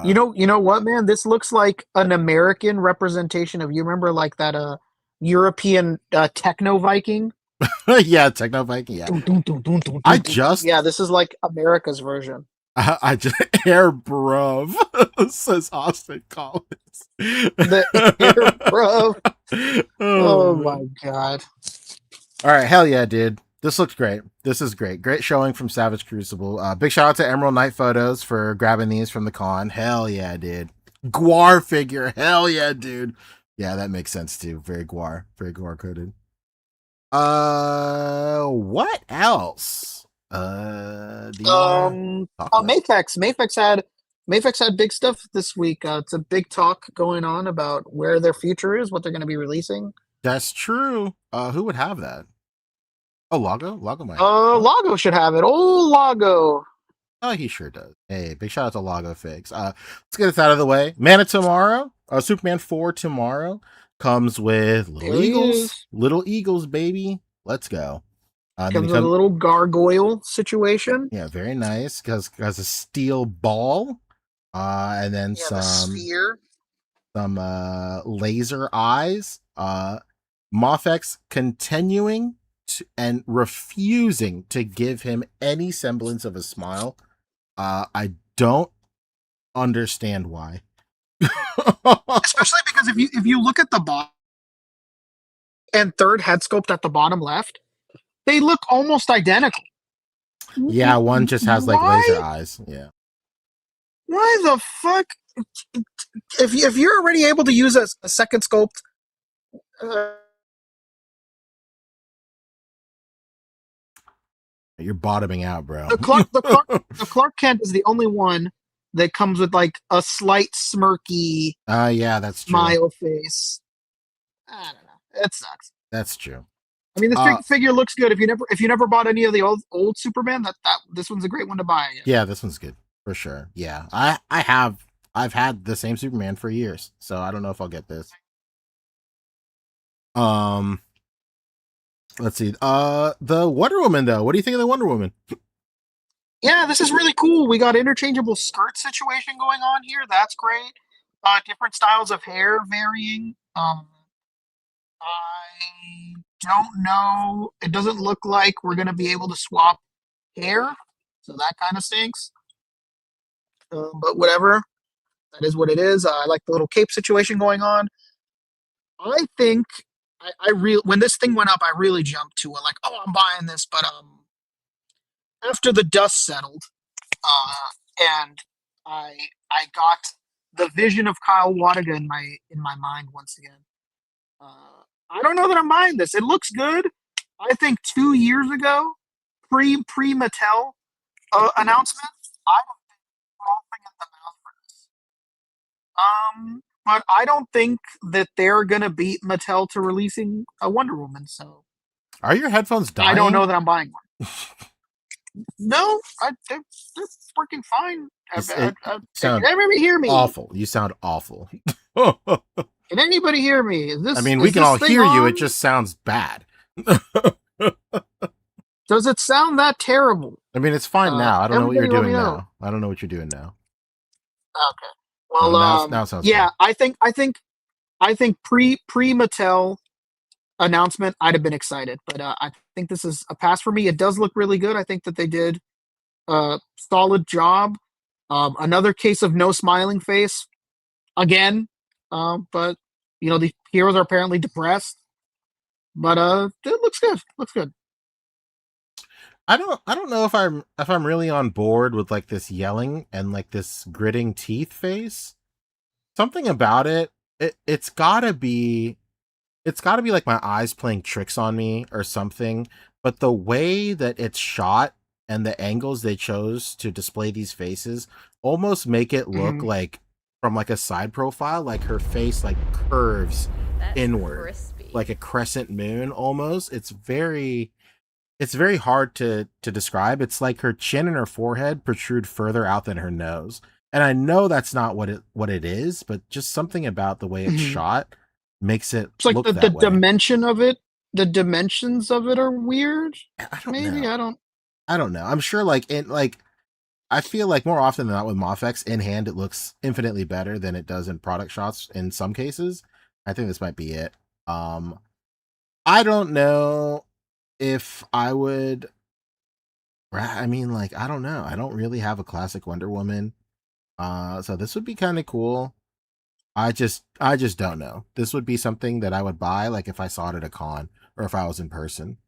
You know what, man? This looks like an American representation of, you remember like that European techno Viking? Yeah, techno Viking. Yeah. Yeah, this is like America's version. I just air bruv says Austin Collins. The air bruv. Oh my god. All right, hell yeah, dude. This looks great. This is great. Great showing from Savage Crucible. Big shout out to Emerald Knight Photos for grabbing these from the con. Hell yeah, dude. Guar figure. Hell yeah, dude. Yeah, that makes sense too. Very Guar coded. What else? Mafex had big stuff this week. It's a big talk going on about where their future is, what they're going to be releasing. That's true. Who would have that? Oh, Lago might. Lago should have it. Oh, Lago. Oh, he sure does. Hey, big shout out to Lago Figs. Let's get this out of the way. Man of Tomorrow, Superman 4 Tomorrow comes with little eagles. Little eagles, baby. Let's go. Comes with a little gargoyle situation. Yeah, very nice. Because a steel ball. And then some sphere. Some laser eyes. Mafex continuing and refusing to give him any semblance of a smile. I don't understand why. Especially because if you look at the bottom and third head sculpt at the bottom left, they look almost identical. Yeah, one just has like laser eyes. Yeah. Why the fuck? If you're already able to use a second sculpt. You're bottoming out, bro. The Clark Kent is the only one that comes with like a slight smirky yeah, that's true. Smile face. I don't know. It sucks. That's true. I mean, the figure looks good. If you never bought any of the old Superman, this one's a great one to buy. Yeah, this one's good for sure. Yeah, I've had the same Superman for years, so I don't know if I'll get this. Let's see. The Wonder Woman though. What do you think of the Wonder Woman? Yeah, this is really cool. We got interchangeable skirt situation going on here. That's great. Different styles of hair varying. I don't know. It doesn't look like we're going to be able to swap hair, so that kind of stinks. But whatever. That is what it is. I like the little cape situation going on. I think when this thing went up, I really jumped to it, like, oh, I'm buying this. But after the dust settled, and I got the vision of Kyle Wadiga in my mind once again. I don't know that I'm buying this. It looks good. I think 2 years ago, pre Mattel announcement, I would have been frothing at the mouth for this. But I don't think that they're gonna beat Mattel to releasing a Wonder Woman. So Are your headphones dying? I don't know that I'm buying one. No, they're working fine. Can everybody hear me? Awful. You sound awful. Can anybody hear me? I mean, we can all hear you. It just sounds bad. Does it sound that terrible? I mean, it's fine now. I don't know what you're doing now. I don't know what you're doing now. Okay. Well, now it sounds yeah, good. I think pre Mattel announcement, I'd have been excited, but I think this is a pass for me. It does look really good. I think that they did a solid job. Another case of no smiling face again, but the heroes are apparently depressed. But it looks good. Looks good. I don't know if I'm really on board with like this yelling and like this gritting teeth face. Something about it's gotta be like my eyes playing tricks on me or something. But the way that it's shot and the angles they chose to display these faces almost make it look like from like a side profile, like her face like curves inward, crispy. Like a crescent moon almost. It's very hard to describe. It's like her chin and her forehead protrude further out than her nose. And I know that's not what it is, but just something about the way it's shot makes it it's like look the that way. dimension of it. The dimensions of it are weird. I don't know. I'm sure I feel like more often than not with Mafex in hand, it looks infinitely better than it does in product shots in some cases. I think this might be it. I don't know if I would. I mean, I don't know. I don't really have a classic Wonder Woman. So this would be kind of cool. I just don't know. This would be something that I would buy, like if I saw it at a con or if I was in person.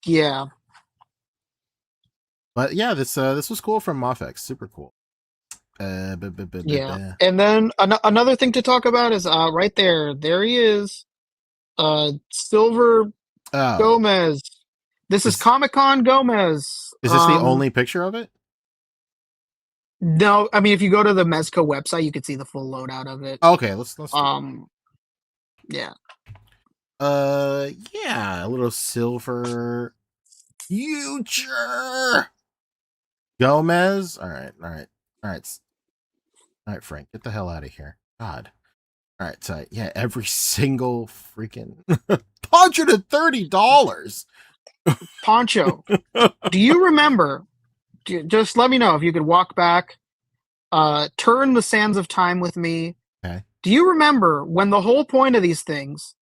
Yeah. But yeah, this was cool from Mafex. Super cool. Yeah. And then another thing to talk about is right there. There he is. Silver Gomez. This is Comic-Con Gomez. Is this the only picture of it? No, I mean if you go to the Mezco website, you can see the full loadout of it. Okay, let's yeah. Yeah, a little silver future Gomez. All right, Frank, get the hell out of here. God. All right, so yeah, every single freaking $130. Poncho, do you remember? Just let me know if you could walk back, turn the sands of time with me. Okay. Do you remember when the whole point of these things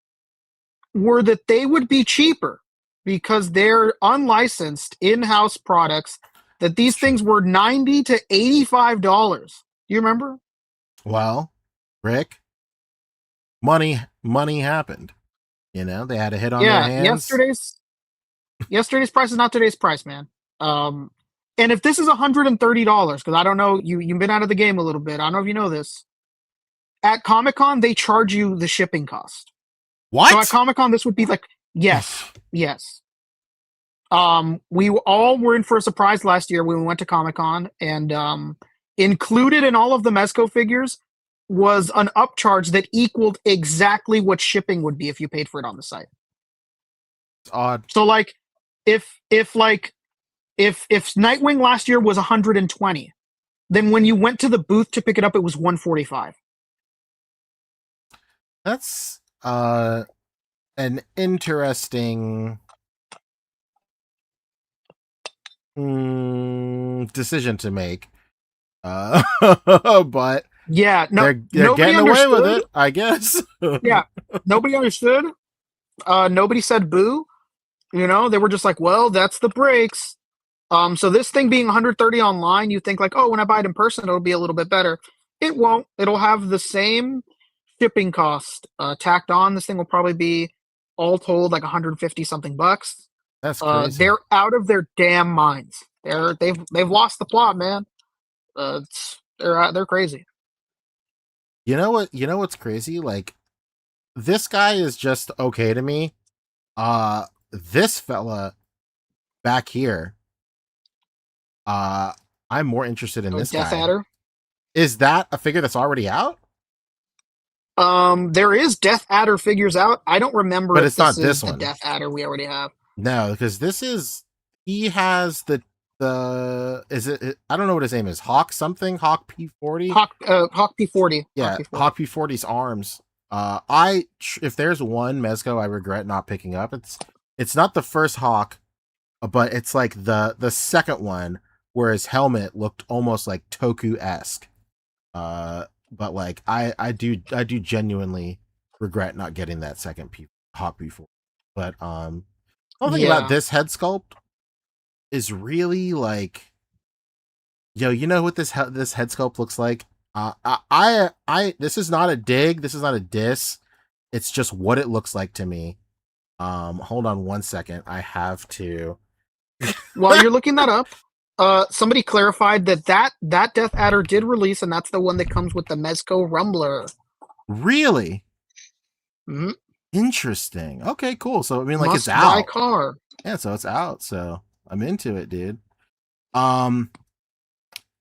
were that they would be cheaper because they're unlicensed in-house products, that these things were $90 to $85? You remember? Well, Rick, money happened. They had a hit on their hands. Yesterday's price is not today's price, man. And if this is $130, because I don't know, you've been out of the game a little bit. I don't know if you know this. At Comic-Con, they charge you the shipping cost. What? So at Comic-Con, this would be like, yes. We all were in for a surprise last year when we went to Comic-Con, and included in all of the Mezco figures was an upcharge that equaled exactly what shipping would be if you paid for it on the site. It's odd. So if Nightwing last year was 120, then when you went to the booth to pick it up, it was 145. That's an interesting decision to make. But yeah, they're getting away with it, I guess. Yeah, nobody understood. Nobody said boo. They were just like, well, that's the breaks. So this thing being 130 online, you think like, oh, when I buy it in person, it'll be a little bit better. It won't. It'll have the same shipping cost tacked on. This thing will probably be all told like 150 something bucks. That's crazy. They're out of their damn minds. They've lost the plot, man. They're crazy. You know what? You know what's crazy? Like, this guy is just okay to me. This fella back here, I'm more interested in this Death guy. Adder? Is that a figure that's already out? There is Death Adder figures out. I don't remember But if it's not this is this the one. Death Adder we already have. No, because he has the I don't know what his name is. Hawk something? Hawk P40? Hawk P40. Yeah, Hawk P40's arms. If there's one Mezco I regret not picking up, it's not the first Hawk, but it's like the second one where his helmet looked almost like Toku-esque. But like I do genuinely regret not getting that second Hawk P40. But the whole thing about this head sculpt is really like, you know what this head sculpt looks like? This is not a dig, this is not a diss. It's just what it looks like to me. Hold on one second. I have to. While you're looking that up, somebody clarified that Death Adder did release, and that's the one that comes with the Mezco Rumbler. Really? Mm-hmm. Interesting. Okay, cool. So I mean, like, Must it's out. buy car. Yeah, so it's out. So I'm into it, dude.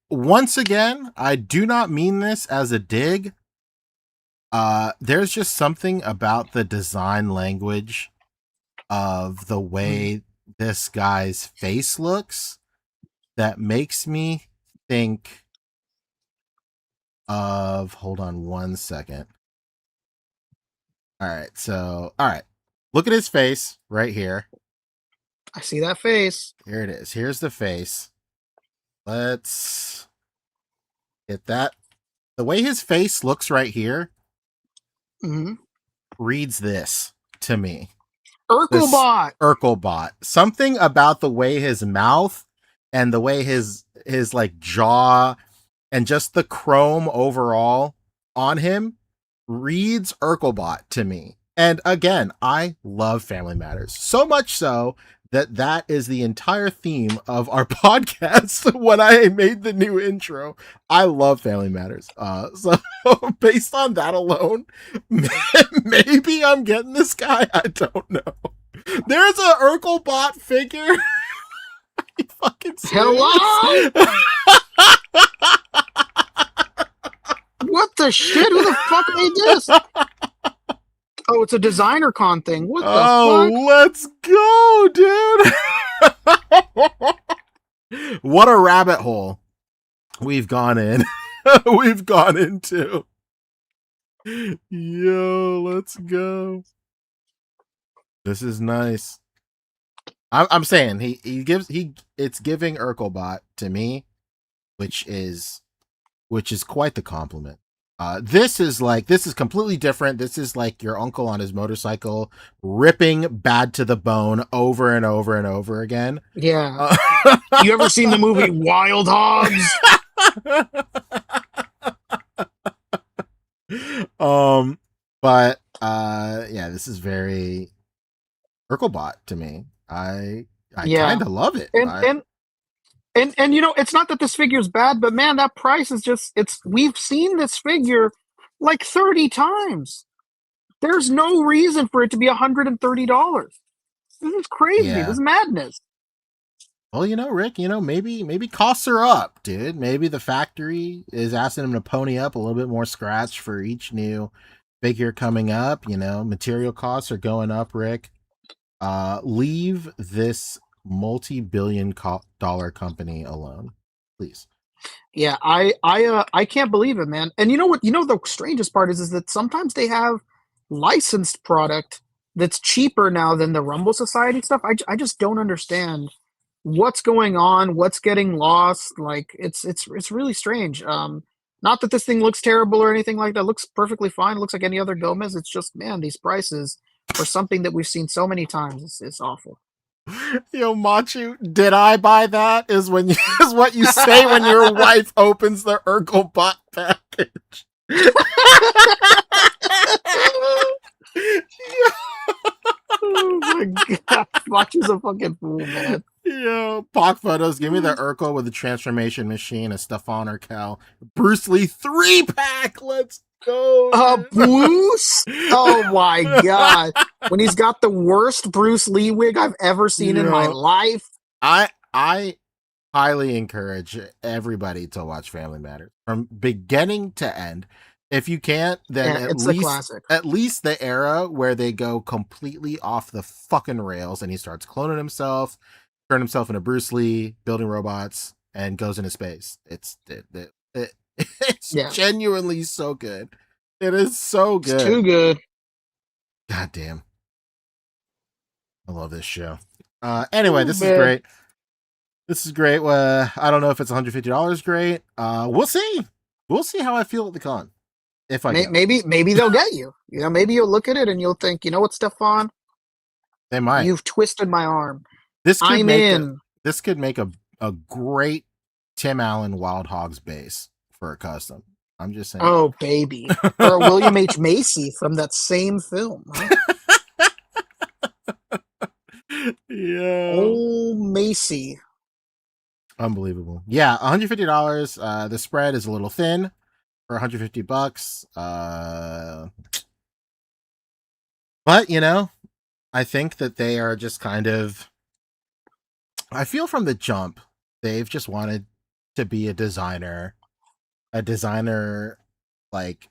Once again, I do not mean this as a dig. There's just something about the design language of the way this guy's face looks that makes me think of, hold on one second. All right. Look at his face right here. I see that face. Here it is. Here's the face. Let's get that. The way his face looks right here reads this to me. Urkelbot. Something about the way his mouth and the way his like jaw and just the chrome overall on him reads Urkelbot to me. And again, I love Family Matters. So much so that is the entire theme of our podcast when I made the new intro. I love Family Matters. So based on that alone, maybe I'm getting this guy. I don't know. There's a Urkelbot figure. You fucking serious? Hello? What the shit? Who the fuck made this? Oh, it's a designer con thing. What the fuck? Let's go, dude. What a rabbit hole we've gone in. We've gone into. Yo, let's go. This is nice. I'm saying it's giving Urkelbot to me, which is quite the compliment. This is completely different. This is like your uncle on his motorcycle ripping Bad to the Bone over and over and over again. Yeah. You ever seen the movie Wild Hogs? Yeah, this is very Urkelbot to me. I kind of love it. And you know, it's not that this figure's bad, but man, that price is we've seen this figure like 30 times. There's no reason for it to be $130. This is crazy. Yeah. This is madness. Well, Rick, maybe costs are up, dude. Maybe the factory is asking him to pony up a little bit more scratch for each new figure coming up. Material costs are going up, Rick. Leave this multi-billion dollar company alone, please. Yeah, I can't believe it, man. And you know what? The strangest part is that sometimes they have licensed product that's cheaper now than the Rumble Society stuff. I just don't understand what's going on, what's getting lost. Like it's really strange. Not that this thing looks terrible or anything like that. It looks perfectly fine. It looks like any other Gomez. It's just, man, these prices for something that we've seen so many times is awful. Yo, Machu, did I buy that? Is what you say when your wife opens the Urkelbot package. Oh my god, Machu's a fucking fool, man. Yo, Pock Photos, give me the Urkel with the transformation machine, a Stefan Urkel, Bruce Lee 3-pack. Let's go. Bruce? Oh my god. When he's got the worst Bruce Lee wig I've ever seen in my life. I highly encourage everybody to watch Family Matters from beginning to end. If you can't, then Yeah, it's a classic. at least the era where they go completely off the fucking rails and he starts cloning himself, turn himself into Bruce Lee, building robots, and goes into space. It's Yeah. genuinely so good. It is so good. It's too good. God damn. I love this show. Anyway, this is man. great. This is great. I don't know if it's $150 great. We'll see. We'll see how I feel at the con. If I go. Maybe they'll get you. You know, maybe you'll look at it and you'll think, you know what, Stefan? They might. You've twisted my arm. This could I'm make in. This could make a great Tim Allen Wild Hogs base for a custom. I'm just saying. Oh, baby. Or a William H. Macy from that same film. Huh? Yeah. Oh, Macy. Unbelievable. Yeah, $150. The spread is a little thin for $150. But you know, I think that they are just kind of. I feel from the jump they've just wanted to be a designer like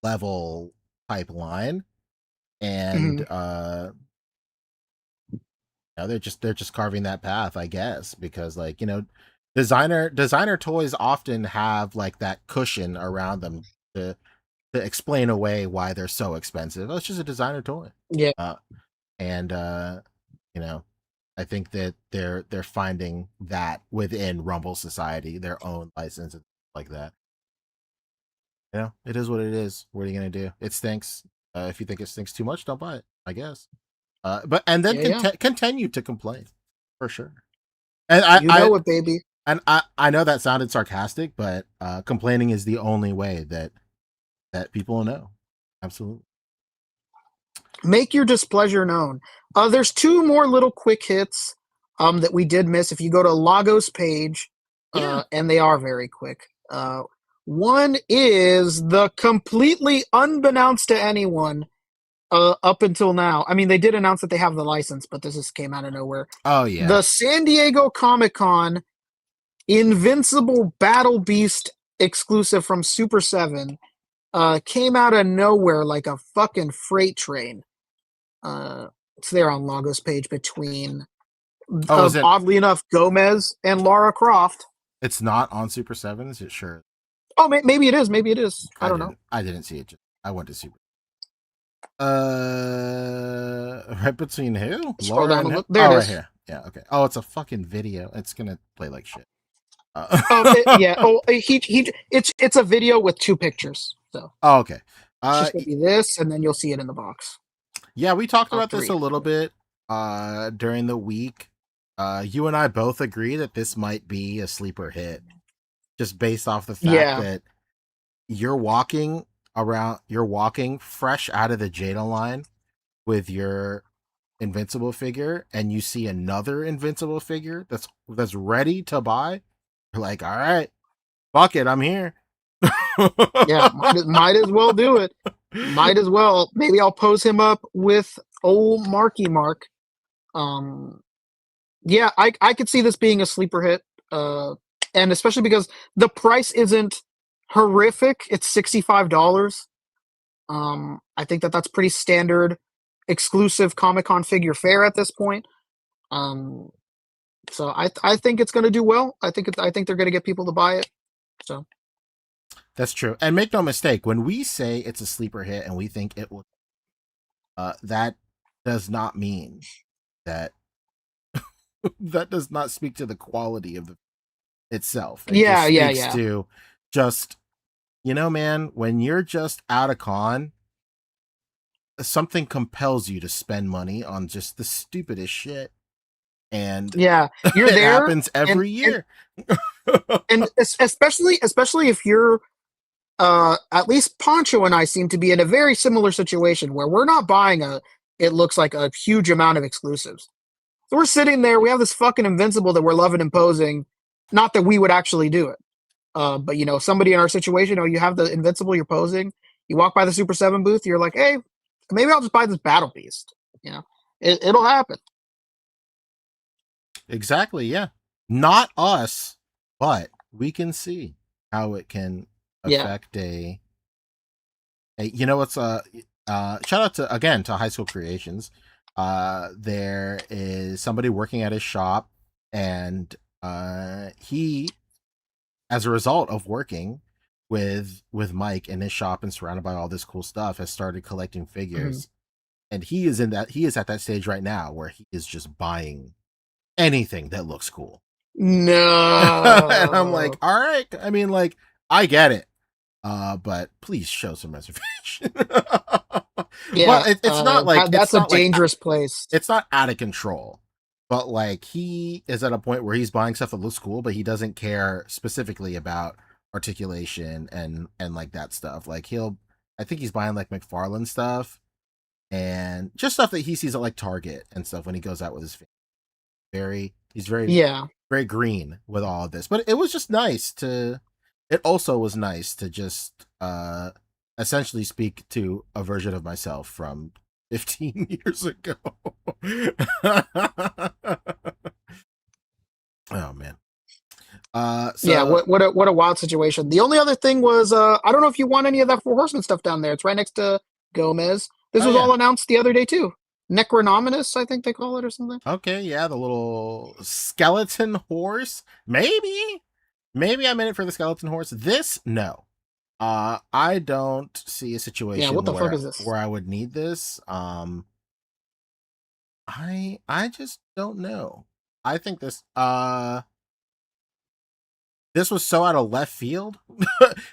level type line, and you know, they're just carving that path, I guess, because like, you know, designer toys often have like that cushion around them to explain away why they're so expensive. Oh, it's just a designer toy. Yeah. And you know, I think that they're finding that within Rumble Society, their own license and like that. You know, it is what it is. What are you gonna do? It stinks. If you think it stinks too much, don't buy it, I guess. But and then continue to complain for sure. And I know it, baby. And I know that sounded sarcastic, but complaining is the only way that people know. Absolutely. Make your displeasure known. There's two more little quick hits that we did miss. If you go to Lagos page, and they are very quick. One is the completely unbeknownst to anyone up until now. I mean, they did announce that they have the license, but this just came out of nowhere. Oh, yeah. The San Diego Comic-Con Invincible Battle Beast exclusive from Super 7 came out of nowhere like a fucking freight train. It's there on Lagos page between, oddly enough, Gomez and Lara Croft. It's not on Super 7, is it? Sure. Oh, maybe it is. Maybe it is. I don't know. I didn't see it. I went to Super. Right between who? Scroll down a little. There it is. Right here. Yeah. Okay. Oh, it's a fucking video. It's gonna play like shit. Yeah. Oh, it's a video with two pictures. So. Oh, okay. It's just gonna be this, and then you'll see it in the box. Yeah, we talked about this a little bit during the week. You and I both agree that this might be a sleeper hit, just based off the fact that you're walking fresh out of the Jada line with your Invincible figure, and you see another Invincible figure that's ready to buy. You're like, all right, fuck it, I'm here. Yeah, might as well do it. Might as well. Maybe I'll pose him up with old Marky Mark. Yeah, I could see this being a sleeper hit, and especially because the price isn't horrific. It's $65. I think that's pretty standard exclusive Comic-Con figure fare at this point. So I think it's going to do well. I think they're going to get people to buy it. So that's true. And make no mistake, when we say it's a sleeper hit and we think it will, that does not mean that that does not speak to the quality of the itself. It just speaks to just, you know, man, when you're just out of con, something compels you to spend money on just the stupidest shit. And you're it there. Happens every year. And especially if you're at least Poncho and I seem to be in a very similar situation where we're not buying it looks like a huge amount of exclusives. So we're sitting there, we have this fucking Invincible that we're loving and posing. Not that we would actually do it. But you know, somebody in our situation, you have the Invincible, you're posing, you walk by the Super 7 booth, you're like, hey, maybe I'll just buy this Battle Beast. You know, it'll happen. Exactly, yeah. Not us, but we can see how it can affect a Hey, you know what's shout out to High School Creations. There is somebody working at his shop, and he, as a result of working with Mike in his shop and surrounded by all this cool stuff, has started collecting figures. And he is at that stage right now where he is just buying anything that looks cool. No. And I'm like, all right. I mean, like, I get it. But please show some reservation. Yeah, well, it's not like that's a dangerous place. It's not out of control, but like he is at a point where he's buying stuff that looks cool, but he doesn't care specifically about articulation and like that stuff. Like I think he's buying like McFarlane stuff and just stuff that he sees at like Target and stuff when he goes out with his family. He's very green with all of this, but it was just nice to. It also was nice to just essentially speak to a version of myself from 15 years ago. Oh man. Yeah, what a wild situation. The only other thing was I don't know if you want any of that Four Horsemen stuff down there. It's right next to Gomez. This was all announced the other day too. Necronominus, I think they call it, or something. Okay, yeah, the little skeleton horse. Maybe I'm in it for the skeleton horse. This, no. I don't see a situation. Yeah, what the fuck is this? Where I would need this. I just don't know. I think this this was so out of left field.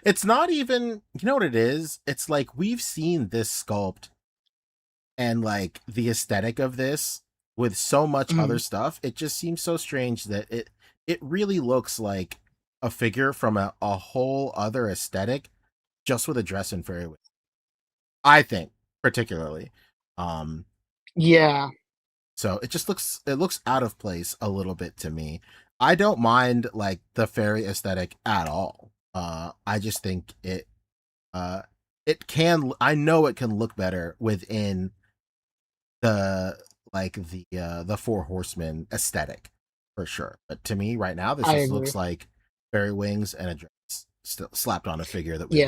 It's not even, you know what it is? It's like we've seen this sculpt and like the aesthetic of this with so much other stuff. It just seems so strange that it really looks like a figure from a whole other aesthetic just with a dress and fairy wing. I think particularly. Yeah. So it just looks out of place a little bit to me. I don't mind like the fairy aesthetic at all. I just think it can, I know it can look better within the Four Horsemen aesthetic for sure. But to me right now, this just looks like fairy wings and a dress still slapped on a figure that we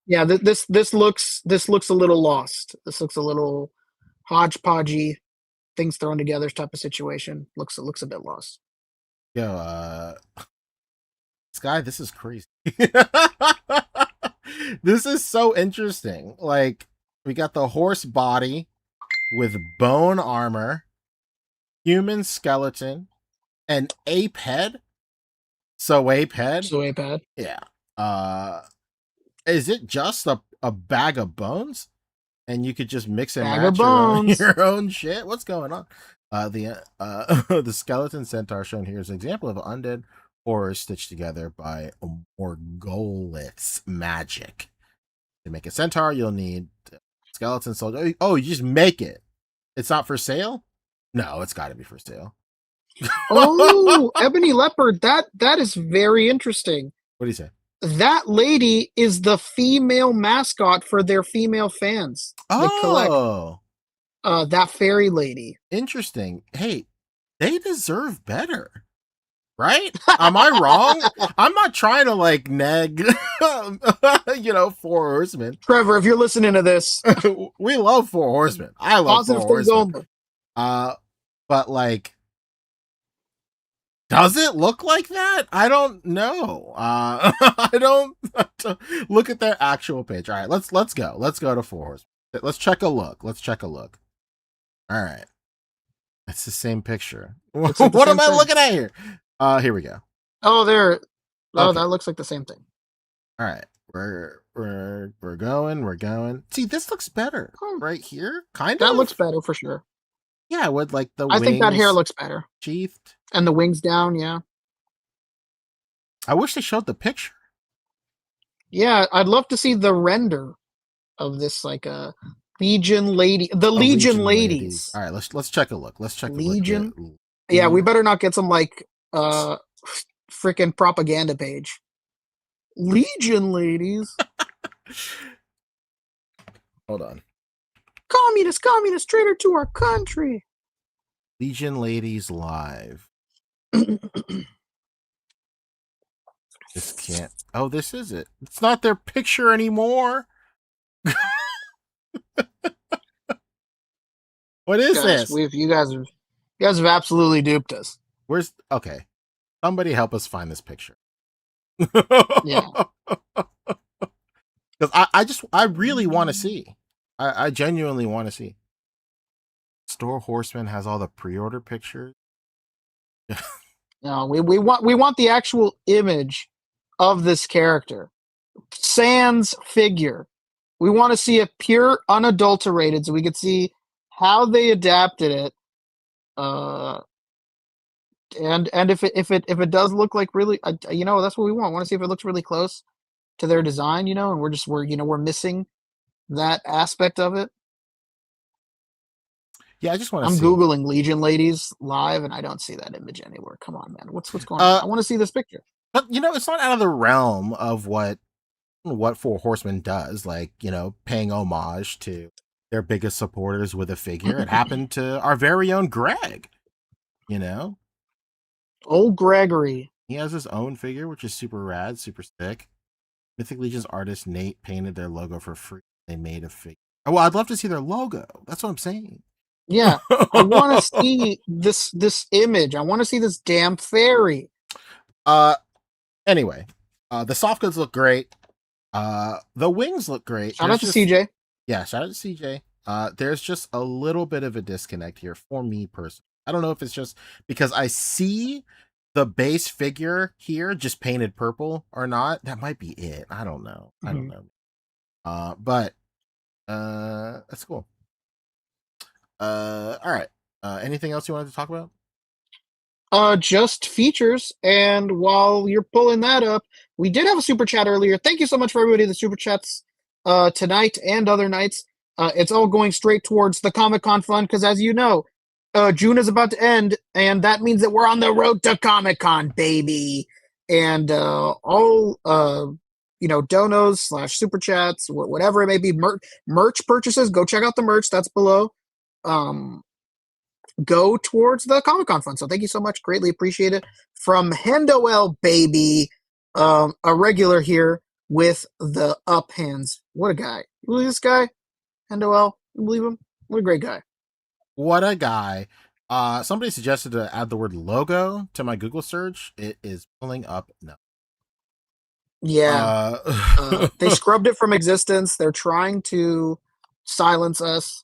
yeah, this looks a little lost. This looks a little hodgepodgey, things thrown together type of situation. Looks a bit lost. Yo, Sky, this is crazy. This is so interesting. Like, we got the horse body with bone armor, human skeleton, and ape head. So ape head? Yeah. Is it just a bag of bones? And you could just mix and match your own shit? What's going on? The skeleton centaur shown here is an example of an undead horror stitched together by Morgolith's magic. To make a centaur, you'll need skeleton soldier. Oh, you just make it. It's not for sale? No, it's got to be for sale. Oh, Ebony Leopard. That is very interesting. What do you say? That lady is the female mascot for their female fans. Oh, that fairy lady. Interesting. Hey, they deserve better, right? Am I wrong? I'm not trying to like neg, Four Horsemen. Trevor, if you're listening to this, we love Four Horsemen. I love Four Horsemen. But like, does it look like that? I don't know. I don't look at their actual page. All right, let's go. Let's go to Four Horsemen. Let's check a look. All right. It's the same picture. What am I looking at here? Here we go. Oh, there. Oh, okay. That looks like the same thing. All right. We're going. See, this looks better right here. Kind of. That looks better for sure. Yeah, with like the wings. I think that hair looks better. Sheathed. And the wings down, yeah. I wish they showed the picture. Yeah, I'd love to see the render of this, like a Legion lady. The Legion ladies. All right, let's check a look. Legion. Yeah, we better not get some like freaking propaganda page. Legion ladies. Hold on. Communist, traitor to our country. Legion ladies live. This can't. Oh, this is it. It's not their picture anymore. What is Guys, this? you guys have absolutely duped us. Where's okay? Somebody help us find this picture. Yeah. Because I really want to see. I genuinely want to see. Store Horseman has all the pre-order pictures. No, we want the actual image of this character. Sans figure. We want to see it pure, unadulterated, so we could see how they adapted it. And if it does look like really, that's what we want. I want to see if it looks really close to their design, and we're missing that aspect of it. Yeah, I just want to I'm see. Googling Legion ladies live, and I don't see that image anywhere. Come on, man. What's going on? I want to see this picture. But it's not out of the realm of what Four Horsemen does, like, paying homage to their biggest supporters with a figure. It happened to our very own Greg, Old Gregory. He has his own figure, which is super rad, super sick. Mythic Legion's artist Nate painted their logo for free. They made a figure. Oh, well, I'd love to see their logo. That's what I'm saying. Yeah, I want to see this image. I want to see this damn fairy. Anyway, the soft goods look great. The wings look great. Shout out to CJ. Yeah, shout out to CJ. There's just a little bit of a disconnect here for me personally. I don't know if it's just because I see the base figure here just painted purple or not. That might be it. I don't know. I don't know. But that's cool. All right. Anything else you wanted to talk about? Just features. And while you're pulling that up, we did have a super chat earlier. Thank you so much for everybody that super chats tonight and other nights. It's all going straight towards the Comic-Con fund because, as you know, June is about to end, and that means that we're on the road to Comic-Con, baby. And all donos / super chats, whatever it may be, merch purchases, go check out the merch that's below. Go towards the Comic-Con fund. So thank you so much. Greatly appreciate it. From Hendoel, baby, a regular here with the up hands. What a guy. You believe this guy? Hendoel, you believe him? What a great guy. What a guy. Somebody suggested to add the word logo to my Google search. It is pulling up now. Yeah. They scrubbed it from existence. They're trying to silence us.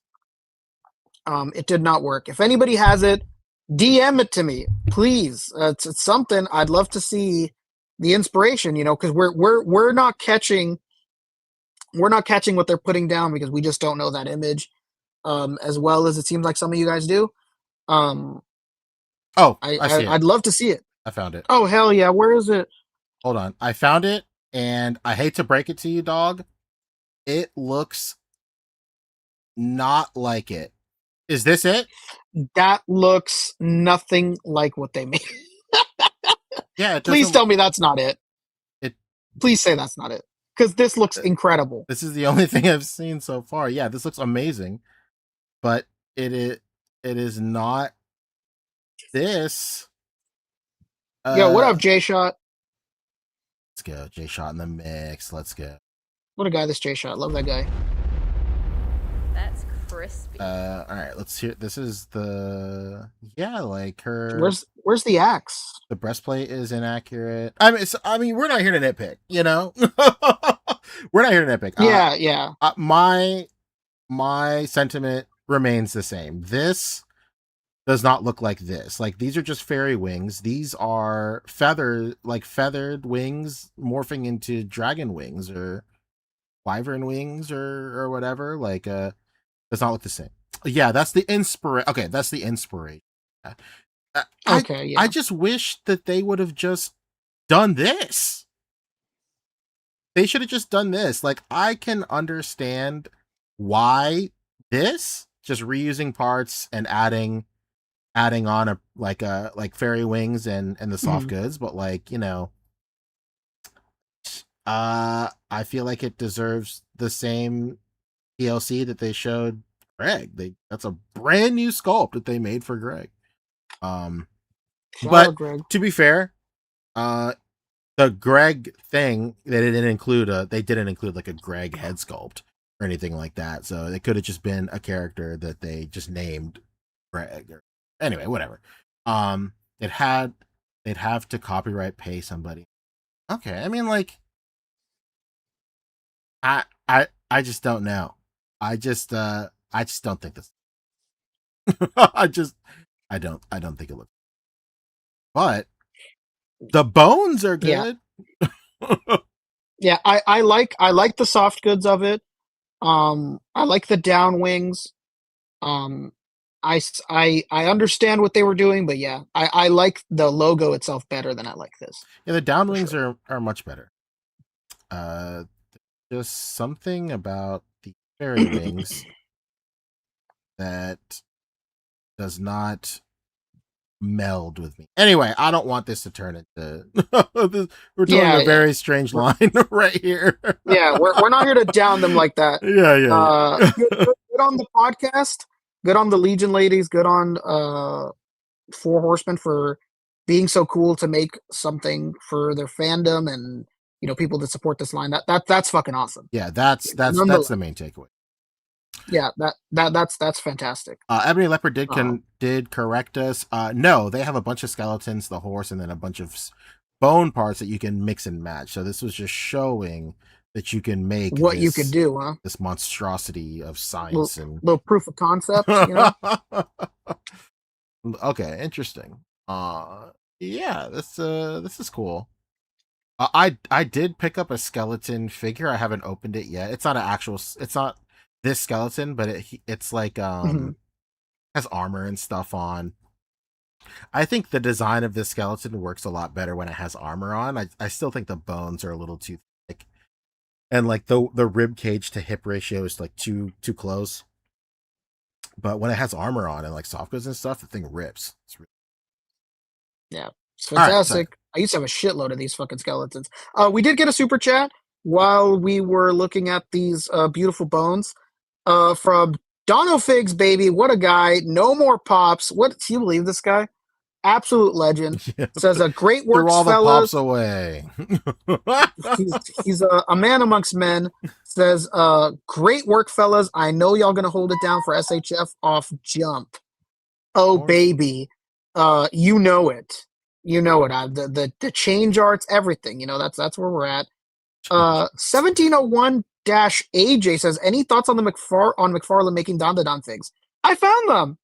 It did not work. If anybody has it, DM it to me, please. It's something I'd love to see the inspiration, because we're not catching what they're putting down because we just don't know that image as well as it seems like some of you guys do. I see it. I'd love to see it. I found it. Oh, hell yeah. Where is it? Hold on. I found it, and I hate to break it to you, dog. It looks not like it. Is this it? That looks nothing like what they made. Yeah. Please tell me that's not it. Please say that's not it. Because this looks incredible. This is the only thing I've seen so far. Yeah, this looks amazing. But it is not this. Yo, what up, J-Shot? Let's go. J-Shot in the mix. Let's go. What a guy, this J-Shot. Love that guy. That's crispy. All right, let's hear. This is the like her. Where's the axe? The breastplate is inaccurate. I mean, we're not here to nitpick. We're not here to nitpick. Yeah. My sentiment remains the same. This does not look like this. Like, these are just fairy wings. These are feathered wings morphing into dragon wings or wyvern wings or whatever. Like, does not look the same. Yeah, that's the inspiration. Okay, that's the inspiration. I just wish that they would have just done this. They should have just done this. Like, I can understand why this, just reusing parts and adding on like fairy wings and the soft goods, but I feel like it deserves the same DLC that they showed Greg. That's a brand new sculpt that they made for Greg. But Greg. To be fair, the Greg thing, they didn't include like a Greg head sculpt or anything like that. So it could have just been a character that they just named Greg. Anyway, whatever. They'd have to copyright pay somebody. Okay, I mean, like, I just don't know. I just don't think this. I don't think it looks. But the bones are good. Yeah, I like the soft goods of it. I like the down wings. I understand what they were doing, but yeah, I like the logo itself better than I like this. Yeah, the down wings are much better. Just something about the fairy wings that does not meld with me. Anyway, I don't want this to turn into we're towing a very strange line right here. Yeah, we're not here to down them like that. Yeah. Good on the podcast. Good on the Legion ladies. Good on Four Horsemen for being so cool to make something for their fandom and people that support this line. That's fucking awesome. Yeah, that's the main takeaway. Yeah, that's fantastic. Ebony Leopard did correct us. No, they have a bunch of skeletons, the horse, and then a bunch of bone parts that you can mix and match. So this was just showing that you can make what you could do, huh? This monstrosity of science and little proof of concept. Okay, interesting. Yeah, this is cool. I did pick up a skeleton figure. I haven't opened it yet. It's not this skeleton, but it's like has armor and stuff on. I think the design of this skeleton works a lot better when it has armor on. I still think the bones are a little too thick, and like the rib cage to hip ratio is like too close. But when it has armor on and like soft goods and stuff, the thing rips. Yeah, it's fantastic. Right, I used to have a shitload of these fucking skeletons. We did get a super chat while we were looking at these beautiful bones from Dono Figs, baby. What a guy. No more pops. What? Do you believe this guy? Absolute legend. Yeah. Says a great work, threw all fellas. The pops away. he's a man amongst men. Says great work, fellas. I know y'all gonna hold it down for SHF off jump. Oh baby, you know it. You know it. The change arts, everything. That's where we're at. 1701-AJ says, any thoughts on McFarlane making Don the Don figs? I found them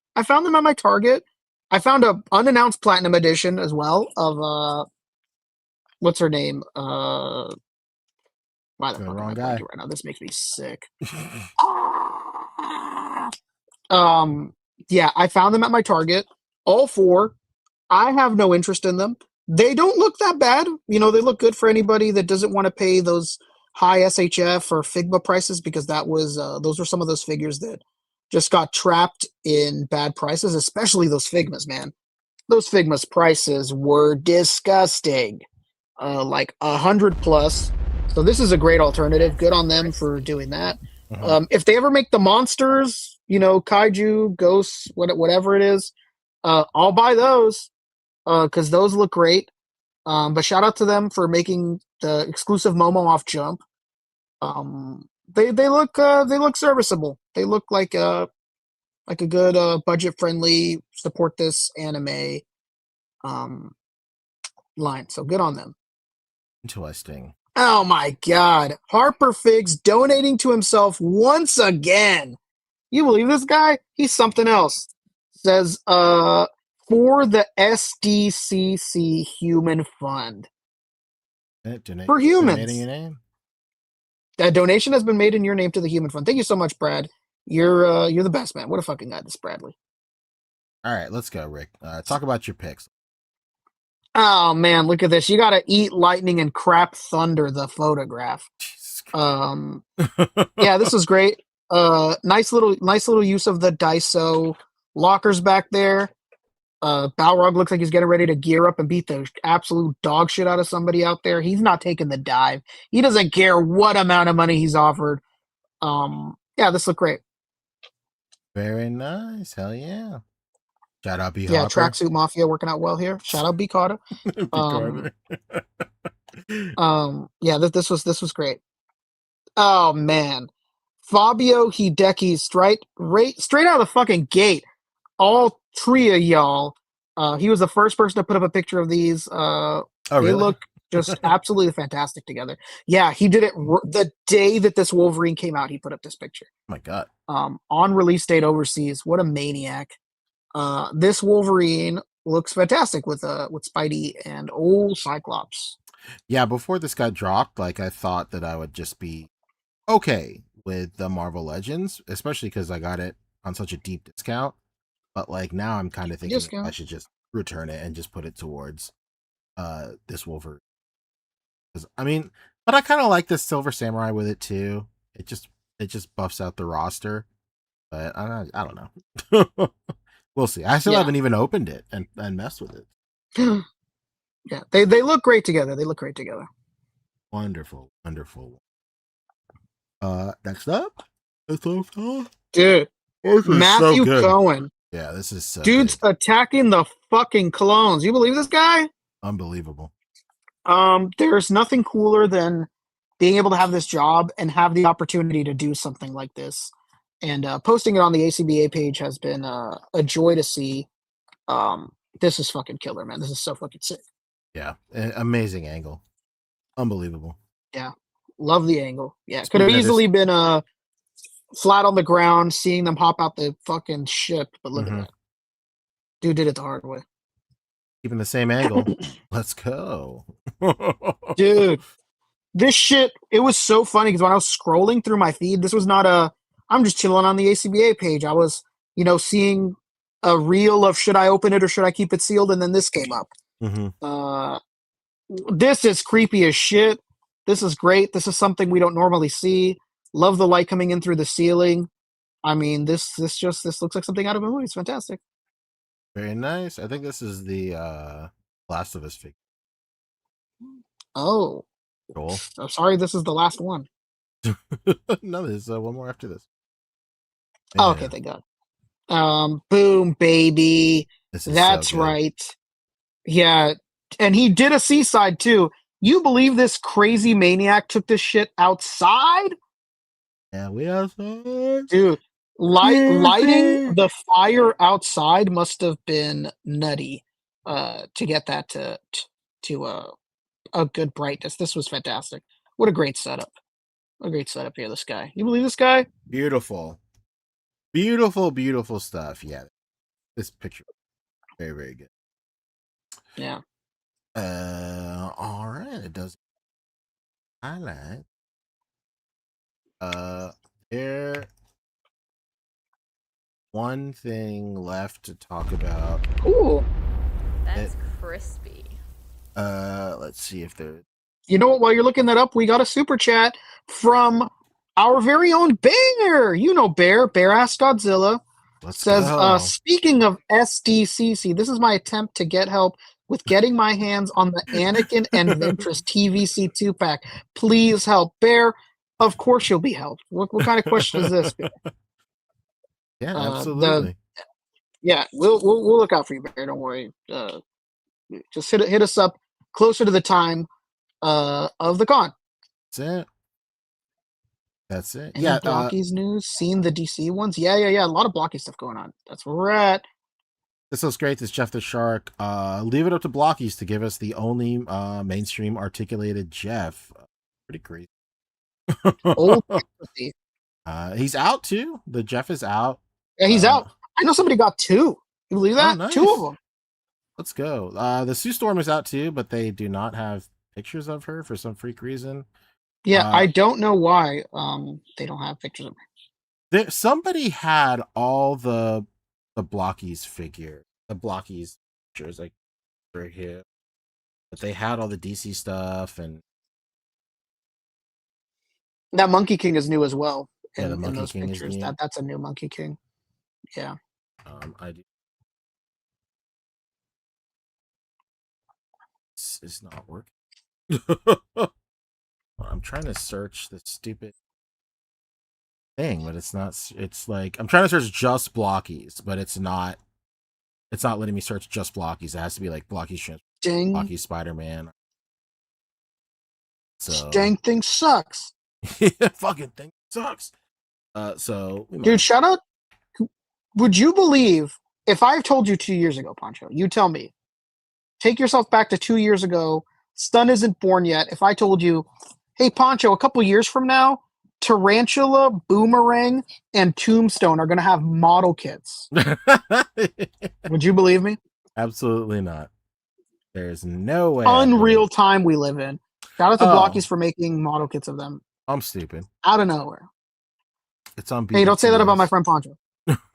at my Target. I found a unannounced platinum edition as well of what's her name? Why the fuck am I blanking right now? This makes me sick. Yeah, I found them at my Target. All four. I have no interest in them. They don't look that bad. They look good for anybody that doesn't want to pay those high SHF or Figma prices, because those were some of those figures that just got trapped in bad prices, especially those Figmas, man. Those Figmas prices were disgusting. Like 100 plus. So this is a great alternative. Good on them for doing that. If they ever make the monsters, kaiju, ghosts, whatever it is, I'll buy those. Because those look great. But shout out to them for making the exclusive Momo off jump. They look serviceable. They look like a good budget friendly support this anime line. So good on them. Interesting. Oh my god. Harper Figs donating to himself once again. You believe this guy? He's something else. Says for the SDCC Human Fund. For humans. Donating your name? That donation has been made in your name to the Human Fund. Thank you so much, Brad. You're the best, man. What a fucking guy, this Bradley. All right, let's go, Rick. Talk about your picks. Oh man, look at this. You gotta eat lightning and crap thunder, the photograph. Yeah, this is great. Nice little use of the Daiso lockers back there. Balrog looks like he's getting ready to gear up and beat the absolute dog shit out of somebody out there. He's not taking the dive. He doesn't care what amount of money he's offered. Yeah, this looked great. Very nice. Hell yeah. Shout out B. Yeah, Hopper. Tracksuit Mafia working out well here. Shout out B. Carter. Yeah, this was great. Oh man, Fabio Hideki straight out of the fucking gate. All three of y'all. He was the first person to put up a picture of these. Oh, They really? look just absolutely fantastic together. Yeah, he did it the day that this Wolverine came out. He put up this picture. Oh my god. On release date overseas. What a maniac! This Wolverine looks fantastic with Spidey and old Cyclops. Yeah, before this got dropped, like I thought that I would just be okay with the Marvel Legends, especially because I got it on such a deep discount. But like now I'm kind of thinking I should just return it and just put it towards this Wolverine. I mean, but I kind of like this Silver Samurai with it too. It just buffs out the roster. But I don't know. We'll see. I still haven't even opened it and messed with it. Yeah, they look great together. They look great together. Wonderful. Next up, dude, Matthew so Cohen. Yeah, this is so dude's good. attacking the fucking clones. You believe this guy? Unbelievable. There's nothing cooler than being able to have this job and have the opportunity to do something like this. And posting it on the A.C.B.A page has been a joy to see. This is fucking killer, man. This is so fucking sick. Yeah, amazing angle. Unbelievable. Yeah, love the angle. Yeah, could have easily been flat on the ground, seeing them hop out the fucking ship. But look at that. Dude did it the hard way. Keeping the same angle. Let's go. Dude, this shit, it was so funny because when I was scrolling through my feed, this was not I'm just chilling on the A.C.B.A page. I was, seeing a reel of should I open it or should I keep it sealed? And then this came up. This is creepy as shit. This is great. This is something we don't normally see. Love the light coming in through the ceiling. I mean, this looks like something out of a movie. It's fantastic. Very nice. I think this is the Last of Us figure. Oh. Cool. I'm sorry, this is the last one. No, there's one more after this. Oh, okay, thank God. Boom, baby. That's so right. Yeah, and he did a seaside too. You believe this crazy maniac took this shit outside? Yeah, we outside. Dude, lighting the fire outside must have been nutty to get that to a good brightness. This was fantastic. What a great setup. A great setup here, this guy. You believe this guy? Beautiful stuff. Yeah. This picture. Very, very good. Yeah. All right. It does highlight. There one thing left to talk about. Ooh. That's crispy. Let's see if there. You know what? While you're looking that up, we got a super chat from our very own Bear. You know Bear. Bear Ass Godzilla. Says, speaking of SDCC, this is my attempt to get help with getting my hands on the Anakin and Ventress TVC 2-pack. Please help. Bear, of course you'll be helped. What kind of question is this? Yeah, absolutely. We'll look out for you, Bear. Don't worry. Just hit us up closer to the time of the con. That's it. Any Blockies news? Seen the DC ones? Yeah. A lot of Blocky stuff going on. That's where we're at. This looks great. This Jeff the Shark. Leave it up to Blockies to give us the only mainstream articulated Jeff. Pretty crazy. Old he's out too. The Jeff is out. Yeah, he's out. I know somebody got two. You believe that? Nice. 2 of them. Let's go. The Sue Storm is out too, but they do not have pictures of her for some freak reason. Yeah, I don't know why they don't have pictures of her. Somebody had all the Blockies figure, the Blockies pictures, like right here, but they had all the DC stuff and that Monkey King is new as well. Yeah, the Monkey King pictures. Is new. That's a new Monkey King. Yeah. I do. This is not working. I'm trying to search the stupid thing, but it's not. It's like I'm trying to search just Blockies, but it's not. It's not letting me search just Blockies. It has to be like Blockies, Blockies Spider-Man. So dang thing sucks. fucking thing sucks. So Dude, shout out. Would you believe if I've told you 2 years ago, Pancho? You tell me. Take yourself back to 2 years ago. Stun isn't born yet. If I told you, hey, Pancho, a couple years from now, Tarantula, Boomerang, and Tombstone are going to have model kits. Would you believe me? Absolutely not. There's no way. Unreal time we live in. Shout out to Blockies for making model kits of them. I'm stupid. Out of nowhere. It's on BBTS. Hey, don't say that about my friend Pancho.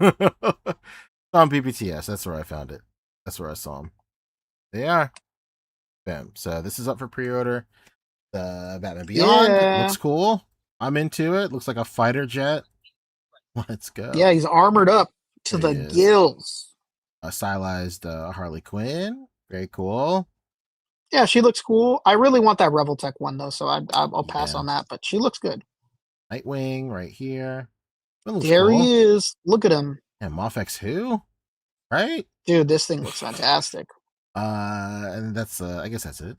It's on BBTS. That's where I found it. That's where I saw them. They are. Bam. So this is up for pre-order. The Batman Beyond looks cool. I'm into it. Looks like a fighter jet. Let's go. Yeah, he's armored up to the gills. A stylized Harley Quinn. Very cool. Yeah, she looks cool. I really want that Reveltech one though, so I'll pass on that. But she looks good. Nightwing right here. There he is. Look at him. And Mafex who? Right? Dude, this thing looks fantastic. And that's I guess that's it.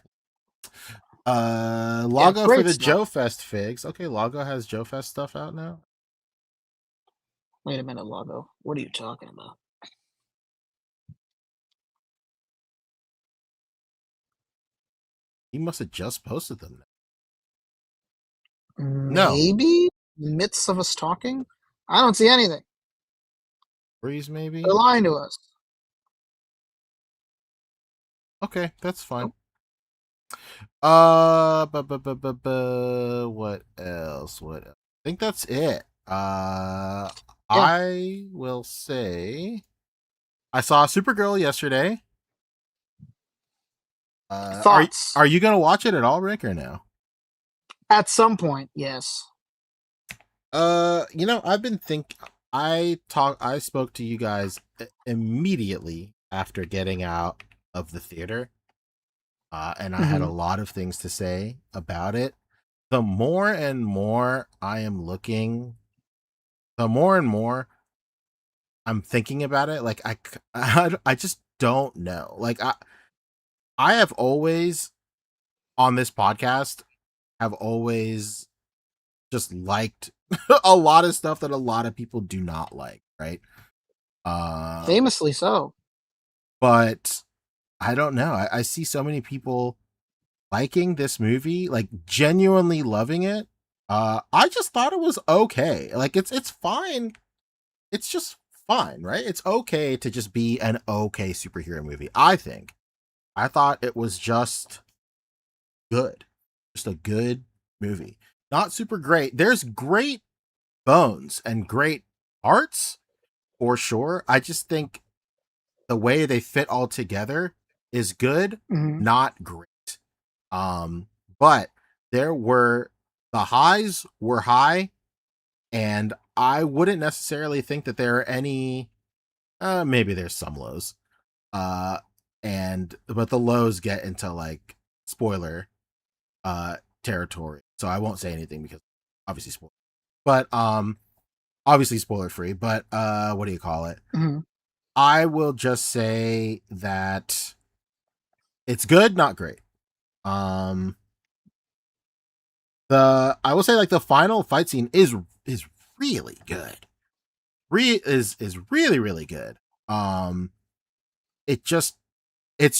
Lago for the Joe Fest figs. Okay, Lago has Joe Fest stuff out now. Wait a minute, Lago. What are you talking about? He must have just posted them. Maybe midst of us talking. I don't see anything. Breeze, maybe. They're lying to us. Okay, that's fine. What else? What else? I think that's it. I will say I saw Supergirl yesterday. Thoughts? Are you gonna watch it at all, Rick, or no? At some point, yes. I've been I spoke to you guys immediately after getting out of the theater. And I had a lot of things to say about it. The more and more I am looking, the more and more I'm thinking about it. Like I just don't know. Like I have always on this podcast have always just liked a lot of stuff that a lot of people do not like, right? Famously so. But I don't know. I see so many people liking this movie, like genuinely loving it. I just thought it was okay. Like it's fine. It's just fine, right? It's okay to just be an okay superhero movie. I thought it was just good. Just a good movie. Not super great. There's great bones and great parts for sure. I just think the way they fit all together is good, not great. But the highs were high, and I wouldn't necessarily think that there are any, maybe there's some lows. But the lows get into like spoiler territory. So I won't say anything because obviously spoiler. But obviously spoiler free, but what do you call it? I will just say that it's good, not great. I will say like the final fight scene is really good. Is really, really good. It's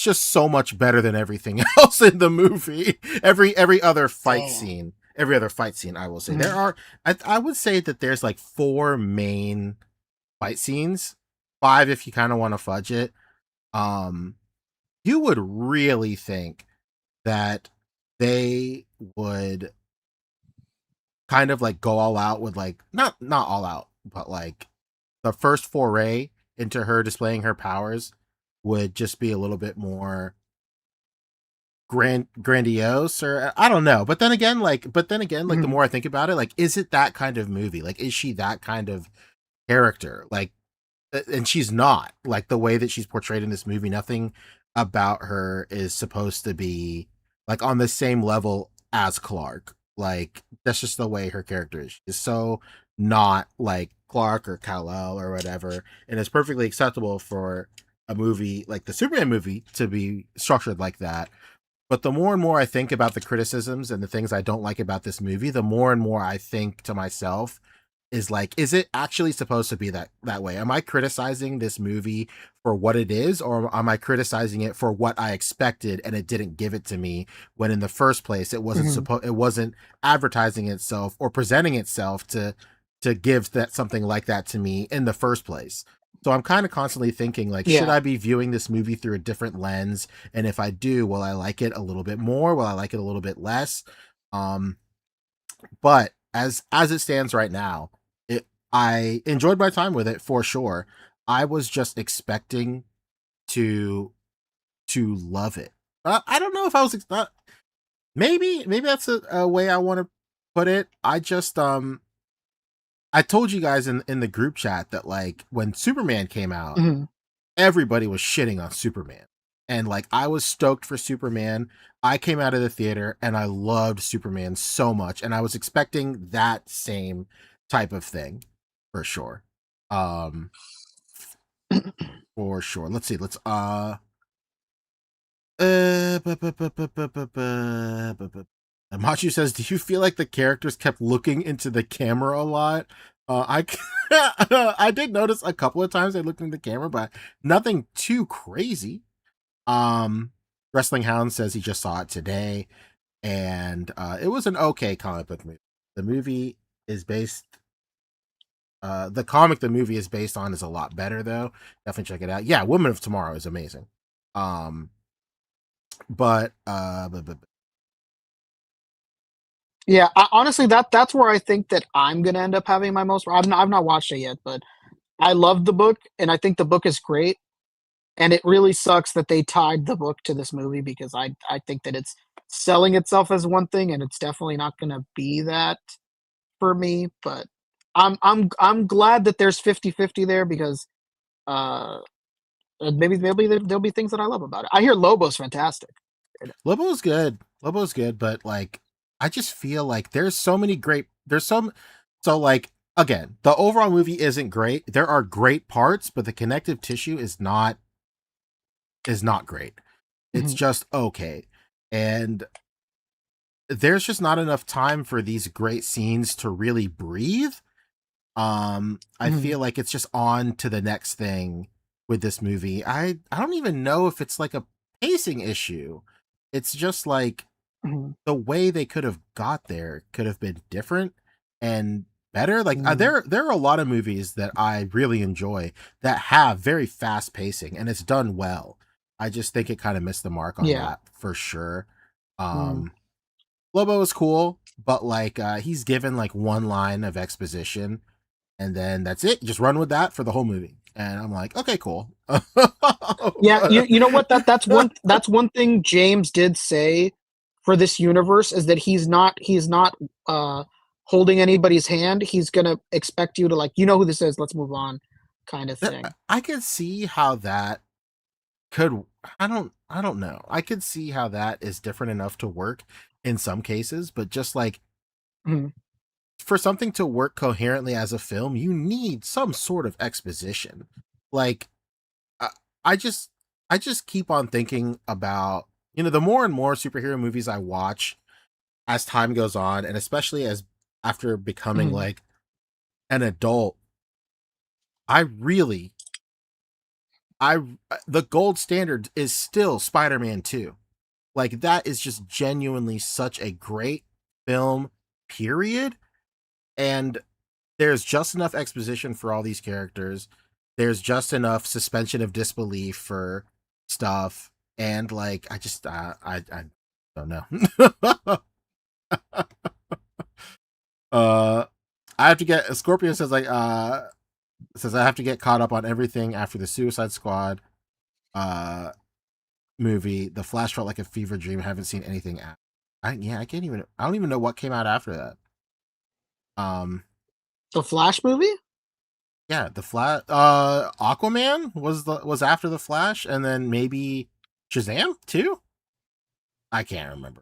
just so much better than everything else in the movie. Every other fight scene, I will say. There are I would say that there's like 4 main fight scenes, 5 if you kind of want to fudge it. You would really think that they would kind of like go all out with like not all out, but like the first foray into her displaying her powers would just be a little bit more grandiose, or I don't know. But then again, like the more I think about it, like, is it that kind of movie? Like, is she that kind of character? Like, and she's not. Like, the way that she's portrayed in this movie, nothing about her is supposed to be like on the same level as Clark. Like, that's just the way her character is. She's so not like Clark or Kal-El or whatever, and it's perfectly acceptable for a movie like the Superman movie to be structured like that. But the more and more I think about the criticisms and the things I don't like about this movie, the more and more I think to myself, is like, is it actually supposed to be that way? Am I criticizing this movie for what it is, or am I criticizing it for what I expected and it didn't give it to me, when in the first place it wasn't it wasn't advertising itself or presenting itself to give that something like that to me in the first place? So I'm kind of constantly thinking, like, should I be viewing this movie through a different lens? And if I do, will I like it a little bit more? Will I like it a little bit less? But as it stands right now, I enjoyed my time with it for sure. I was just expecting to love it. I don't know if I was maybe that's a way I want to put it. I just I told you guys in the group chat that, like, when Superman came out, everybody was shitting on Superman. And, like, I was stoked for Superman. I came out of the theater and I loved Superman so much. And I was expecting that same type of thing for sure. For sure. Let's see. Machu says, do you feel like the characters kept looking into the camera a lot? I did notice a couple of times they looked into the camera, but nothing too crazy. Wrestling Hound says he just saw it today, and it was an okay comic book movie. The movie is based the comic the movie is based on is a lot better, though. Definitely check it out. Yeah, Women of Tomorrow is amazing. But yeah, honestly, that's where I think that I'm gonna end up having my most. I've not watched it yet, but I love the book, and I think the book is great. And it really sucks that they tied the book to this movie, because I think that it's selling itself as one thing, and it's definitely not gonna be that for me. But I'm glad that there's 50-50 there, because maybe there'll be things that I love about it. I hear Lobo's fantastic. Lobo's good, but, like, I just feel like there's so like, again, the overall movie isn't great. There are great parts, but the connective tissue is not great. It's just okay. And there's just not enough time for these great scenes to really breathe. I feel like it's just on to the next thing with this movie. I don't even know if it's like a pacing issue. It's just like the way they could have got there could have been different and better. Like there are a lot of movies that I really enjoy that have very fast pacing and it's done well. I just think it kind of missed the mark on that for sure. Lobo is cool, but, like, he's given like one line of exposition and then that's it. Just run with that for the whole movie. And I'm like, okay, cool. Yeah, you know what? That's one thing James did say for this universe, is that he's not holding anybody's hand. He's gonna expect you to, like, you know who this is, let's move on, kind of thing. I could see how that could. I don't know. I could see how that is different enough to work in some cases, but just like for something to work coherently as a film, you need some sort of exposition. Like, I just keep on thinking about, the more and more superhero movies I watch as time goes on, and especially as after becoming like an adult, the gold standard is still Spider-Man 2. Like, that is just genuinely such a great film, period. And there's just enough exposition for all these characters. There's just enough suspension of disbelief for stuff. And, like, I just, I don't know. I have to get, Scorpio says, like, says I have to get caught up on everything after the Suicide Squad movie. The Flash felt like a fever dream. I haven't seen anything after. I don't even know what came out after that. The Flash movie? Yeah, the Flash. Aquaman was after the Flash, and then maybe Shazam too. I can't remember.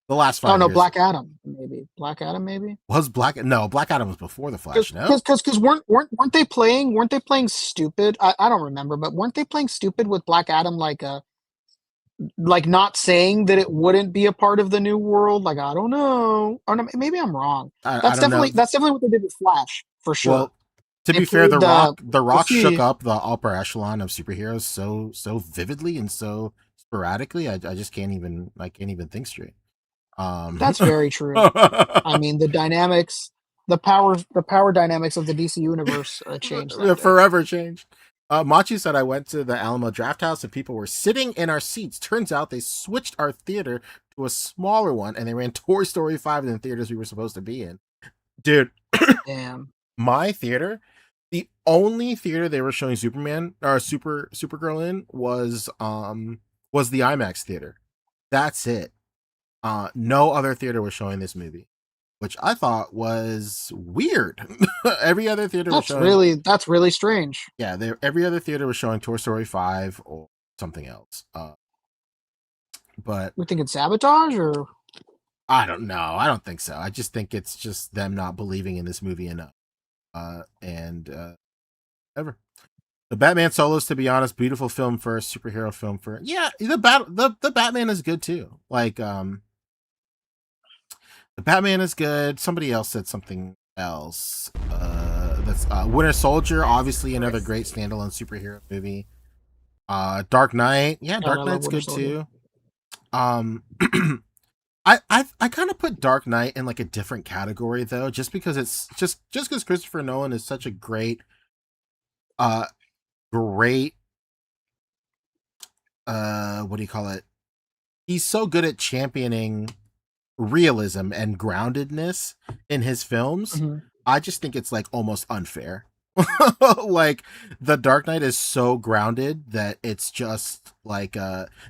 The last 5 years. Oh no, Black Adam maybe. Black Adam maybe was Black. No, Black Adam was before the Flash. Because weren't they playing stupid? I don't remember, but weren't they playing stupid with Black Adam, like like not saying that it wouldn't be a part of the new world. Like I don't know, or maybe I'm wrong. I don't know. That's definitely what they did with Flash for sure. Well, to They be fair, played The we'll Rock shook see. up the upper echelon of superheroes so vividly and so sporadically. I just can't even think straight. That's very true. I mean, the power dynamics of the DC universe changed that day. forever changed. Machi said, I went to the Alamo Draft House and people were sitting in our seats. Turns out they switched our theater to a smaller one and they ran Toy Story 5 in the theaters we were supposed to be in. Dude, Damn. my theater, the only theater they were showing Superman or Supergirl in was the IMAX theater. That's it. No other theater was showing this movie, which I thought was weird. Every other theater was showing. That's really strange. Yeah, every other theater was showing Toy Story 5 or something else. But We think it's sabotage, or I don't know. I don't think so. I just think it's just them not believing in this movie enough. Ever. The Batman solos, to be honest, beautiful film first, superhero film first. Yeah, the Batman is good too. Like the Batman is good. Somebody else said something else. That's Winter Soldier, obviously another great standalone superhero movie. Dark Knight, yeah, Dark Knight's good too. I kind of put Dark Knight in like a different category though, just because it's just because Christopher Nolan is such a great what do you call it? He's so good at championing realism and groundedness in his films. Mm-hmm. I just think it's like almost unfair. Like the Dark Knight is so grounded that it's just like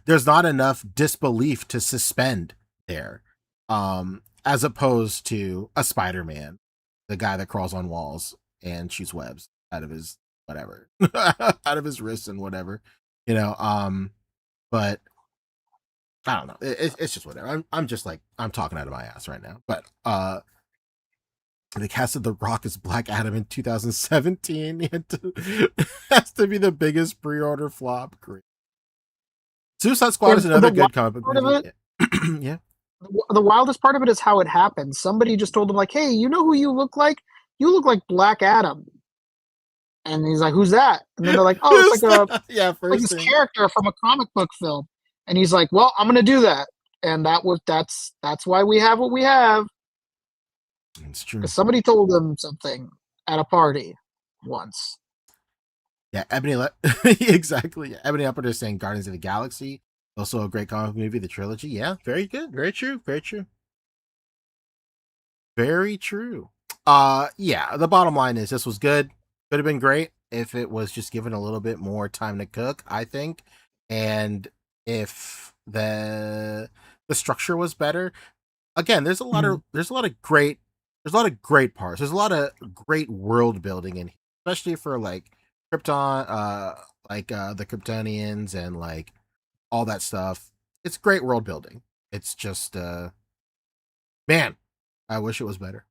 there's not enough disbelief to suspend there, as opposed to a Spider-Man, the guy that crawls on walls and shoots webs out of his whatever out of his wrists and whatever, but I don't know, it's just whatever. I'm just like, I'm talking out of my ass right now. But they casted The Rock as Black Adam in 2017. It has to be the biggest pre-order flop. Great. Suicide Squad is another good comic book movie. Yeah. The wildest part of it is how it happened. Somebody just told him, like, hey, you know who you look like? You look like Black Adam. And he's like, who's that? And then they're like, oh, it's like this character from a comic book film. And he's like, well, I'm going to do that. And that's why we have what we have. It's true. Because somebody told him something at a party once. Yeah, exactly. Yeah. Ebony Upper is saying Guardians of the Galaxy, also a great comic movie, the trilogy. Yeah, very good, very true, very true, very true. Yeah. The bottom line is this was good. Could have been great if it was just given a little bit more time to cook, I think, and if the structure was better. Again, there's a lot of great parts. There's a lot of great world building in here, especially for like Krypton, the Kryptonians and like all that stuff. It's great world building. It's just man, I wish it was better.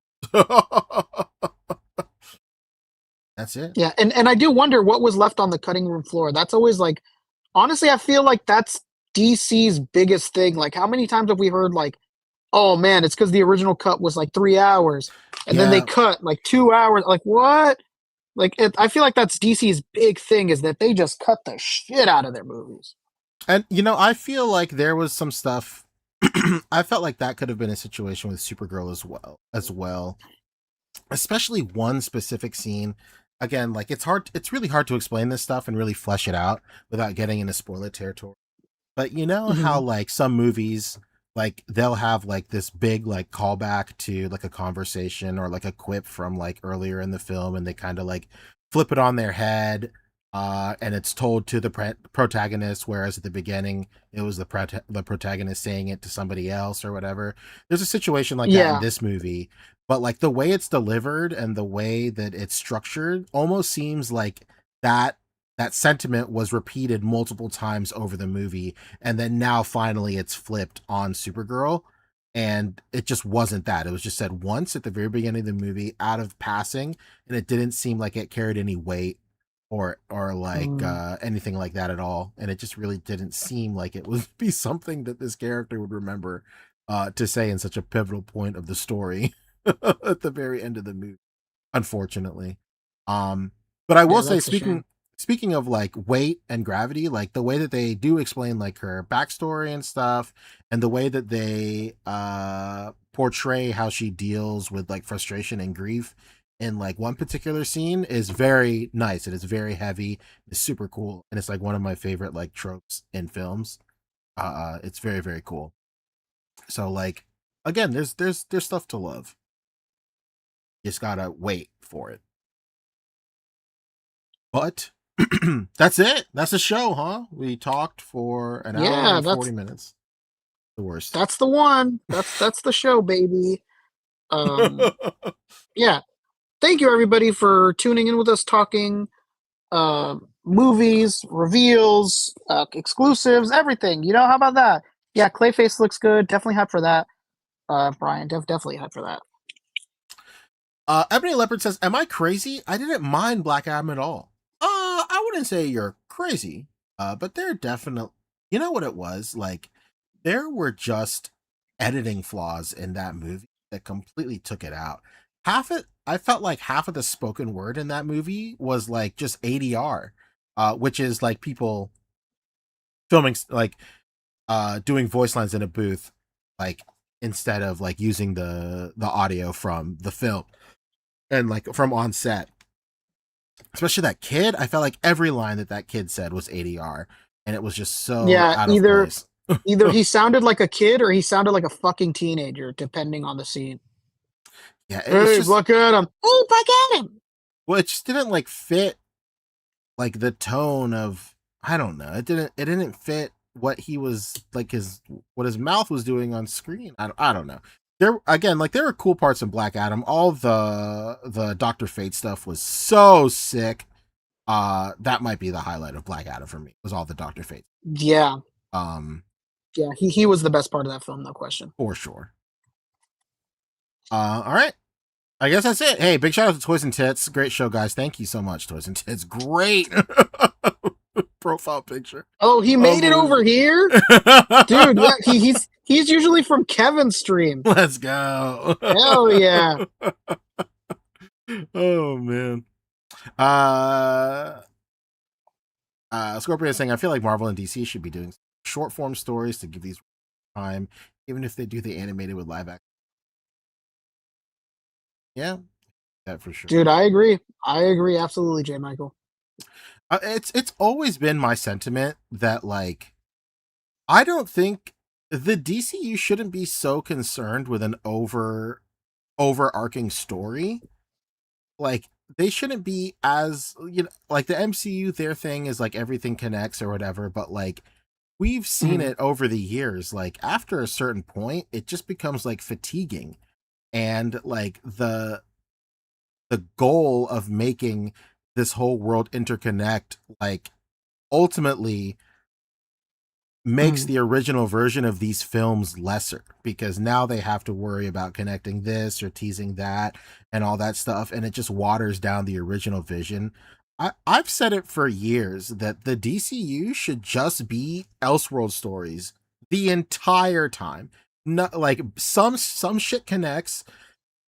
That's it. Yeah, and I do wonder what was left on the cutting room floor. That's always like, honestly, I feel like that's DC's biggest thing. Like, how many times have we heard like, oh man, it's because the original cut was like 3 hours, and then they cut like 2 hours. Like what? Like I feel like that's DC's big thing, is that they just cut the shit out of their movies. And I feel like there was some stuff. I felt like that could have been a situation with Supergirl as well, especially one specific scene. Again, like it's really hard to explain this stuff and really flesh it out without getting into spoiler territory. But how like some movies, like they'll have like this big like callback to like a conversation or like a quip from like earlier in the film, and they kind of like flip it on their head, and it's told to the protagonist, whereas at the beginning it was the protagonist saying it to somebody else or whatever. There's a situation like that in this movie, but like the way it's delivered and the way that it's structured almost seems like that sentiment was repeated multiple times over the movie, and then now finally it's flipped on Supergirl, and it just wasn't that. It was just said once at the very beginning of the movie out of passing, and it didn't seem like it carried any weight or like anything like that at all, and it just really didn't seem like it would be something that this character would remember to say in such a pivotal point of the story at the very end of the movie, unfortunately. But I will say, speaking of like weight and gravity, like the way that they do explain like her backstory and stuff, and the way that they portray how she deals with like frustration and grief in like one particular scene is very nice. It is very heavy. It's super cool, and it's like one of my favorite like tropes in films. It's very, very cool. So like again, there's stuff to love. You just gotta wait for it. But that's it. That's the show, huh? We talked for an hour and 40 minutes. The worst. That's the one. That's the show, baby. Yeah. Thank you, everybody, for tuning in with us, talking movies, reveals, exclusives, everything. You know, how about that? Yeah, Clayface looks good. Definitely hyped for that. Brian, definitely hyped for that. Ebony Leopard says, "Am I crazy? I didn't mind Black Adam at all." I wouldn't say you're crazy, but there definitely, you know what it was? Like, there were just editing flaws in that movie that completely took it out. I felt like half of the spoken word in that movie was like just ADR, which is like people filming, like, doing voice lines in a booth, like, instead of like using the audio from the film and like from on set. Especially that kid, I felt like every line that kid said was ADR, and it was just so out of place. Either he sounded like a kid or he sounded like a fucking teenager, depending on the scene. Yeah, hey, Black Adam. Hey, Black Adam. Well, it just didn't like fit like the tone of, I don't know. It didn't fit what he was like, what his mouth was doing on screen. I don't know. There were cool parts in Black Adam. All the Dr. Fate stuff was so sick. That might be the highlight of Black Adam for me. Was all the Dr. Fate. Yeah. Yeah, he was the best part of that film, no question. For sure. All right. I guess that's it. Hey, big shout out to Toys and Tits. Great show, guys. Thank you so much, Toys and Tits. Great profile picture. Oh, he made it over here? Dude, yeah, he's usually from Kevin's stream. Let's go. Hell yeah. Oh, man. Scorpion is saying, I feel like Marvel and DC should be doing short form stories to give these time, even if they do the animated with live action. Yeah, that for sure. Dude, I agree. Absolutely, J. Michael. It's always been my sentiment that, like, I don't think the DCU shouldn't be so concerned with an overarching story. Like, they shouldn't be as, you know, like the MCU, their thing is like everything connects or whatever, but like we've seen it over the years, like after a certain point, it just becomes like fatiguing. And like the goal of making this whole world interconnect, like ultimately makes the original version of these films lesser, because now they have to worry about connecting this or teasing that and all that stuff, and it just waters down the original vision. I've said it for years that the DCU should just be Elseworld stories the entire time. Not like some shit connects,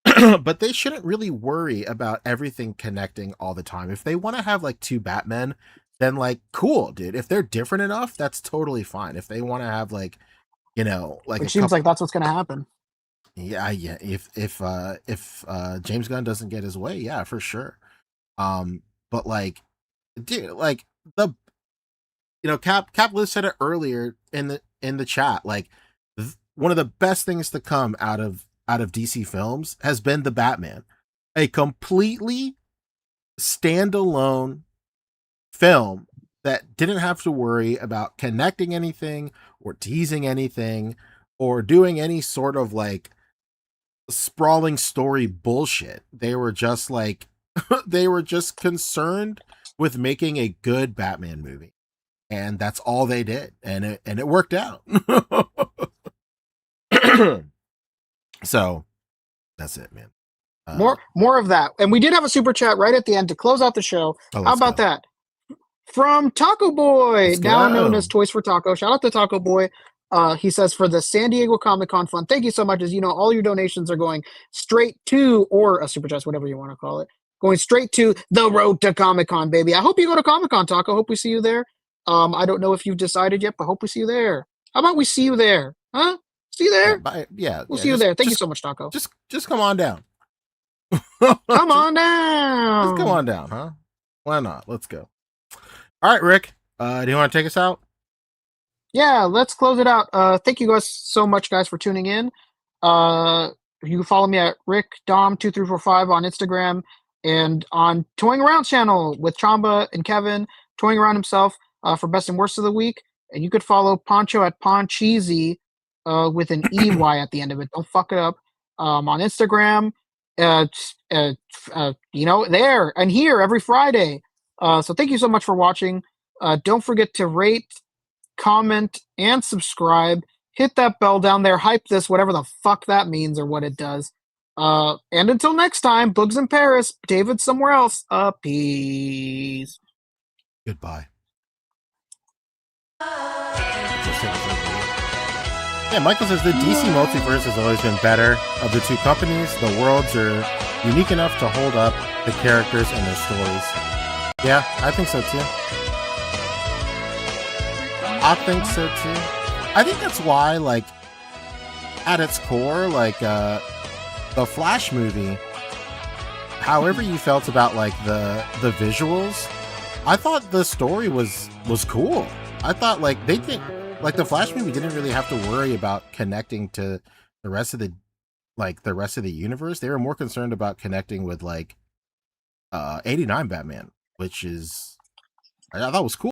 but they shouldn't really worry about everything connecting all the time. If they want to have like two Batmen, then like cool, dude. If they're different enough, that's totally fine. If they want to have like, you know, like it seems like that's what's gonna happen. Yeah. If James Gunn doesn't get his way, yeah, for sure. But like, dude, like Cap Liz said it earlier in the chat. Like, one of the best things to come out of DC films has been the Batman, a completely standalone film that didn't have to worry about connecting anything or teasing anything or doing any sort of like sprawling story bullshit. They were just like they were just concerned with making a good Batman movie, and that's all they did, and it worked out. So that's it, man. More of that. And we did have a super chat right at the end to close out the show. How about that? from Taco Boy, Let's now go. known as Toys for Taco. Shout out to Taco Boy. He says, for the San Diego Comic Con fund, thank you so much. As you know, all your donations are going straight to, or a super chat, whatever you want to call it, going straight to the road to Comic Con, baby. I hope you go to Comic Con, Taco. Hope we see you there. I don't know if you've decided yet, but hope we see you there. How about we see you there? Huh? See you there? We'll see you there. Thank you so much, Taco. Just come on down. Come on down. Just come on down, huh? Why not? Let's go. All right, Rick. Do you want to take us out? Yeah, let's close it out. Thank you guys so much, guys, for tuning in. You can follow me at RickDom2345 on Instagram and on Toying Around channel with Chamba and Kevin, Toying Around himself for best and worst of the week. And you could follow Poncho at Poncheesy with an EY at the end of it. Don't fuck it up. On Instagram, there and here every Friday. So thank you so much for watching. Don't forget to rate, comment, and subscribe. Hit that bell down there. Hype this, whatever the fuck that means or what it does. And until next time, Boogs in Paris, David somewhere else. Peace. Goodbye. Yeah, Michael says the DC multiverse has always been better. Of the two companies, the worlds are unique enough to hold up the characters and their stories. Yeah, I think so too. I think so too. I think that's why, like, at its core, like, the Flash movie, however you felt about, like, the visuals, I thought the story was cool. I thought, like, they didn't, like, the Flash movie didn't really have to worry about connecting to the rest of the universe. They were more concerned about connecting with, like, 89 Batman, which is, I thought was cool.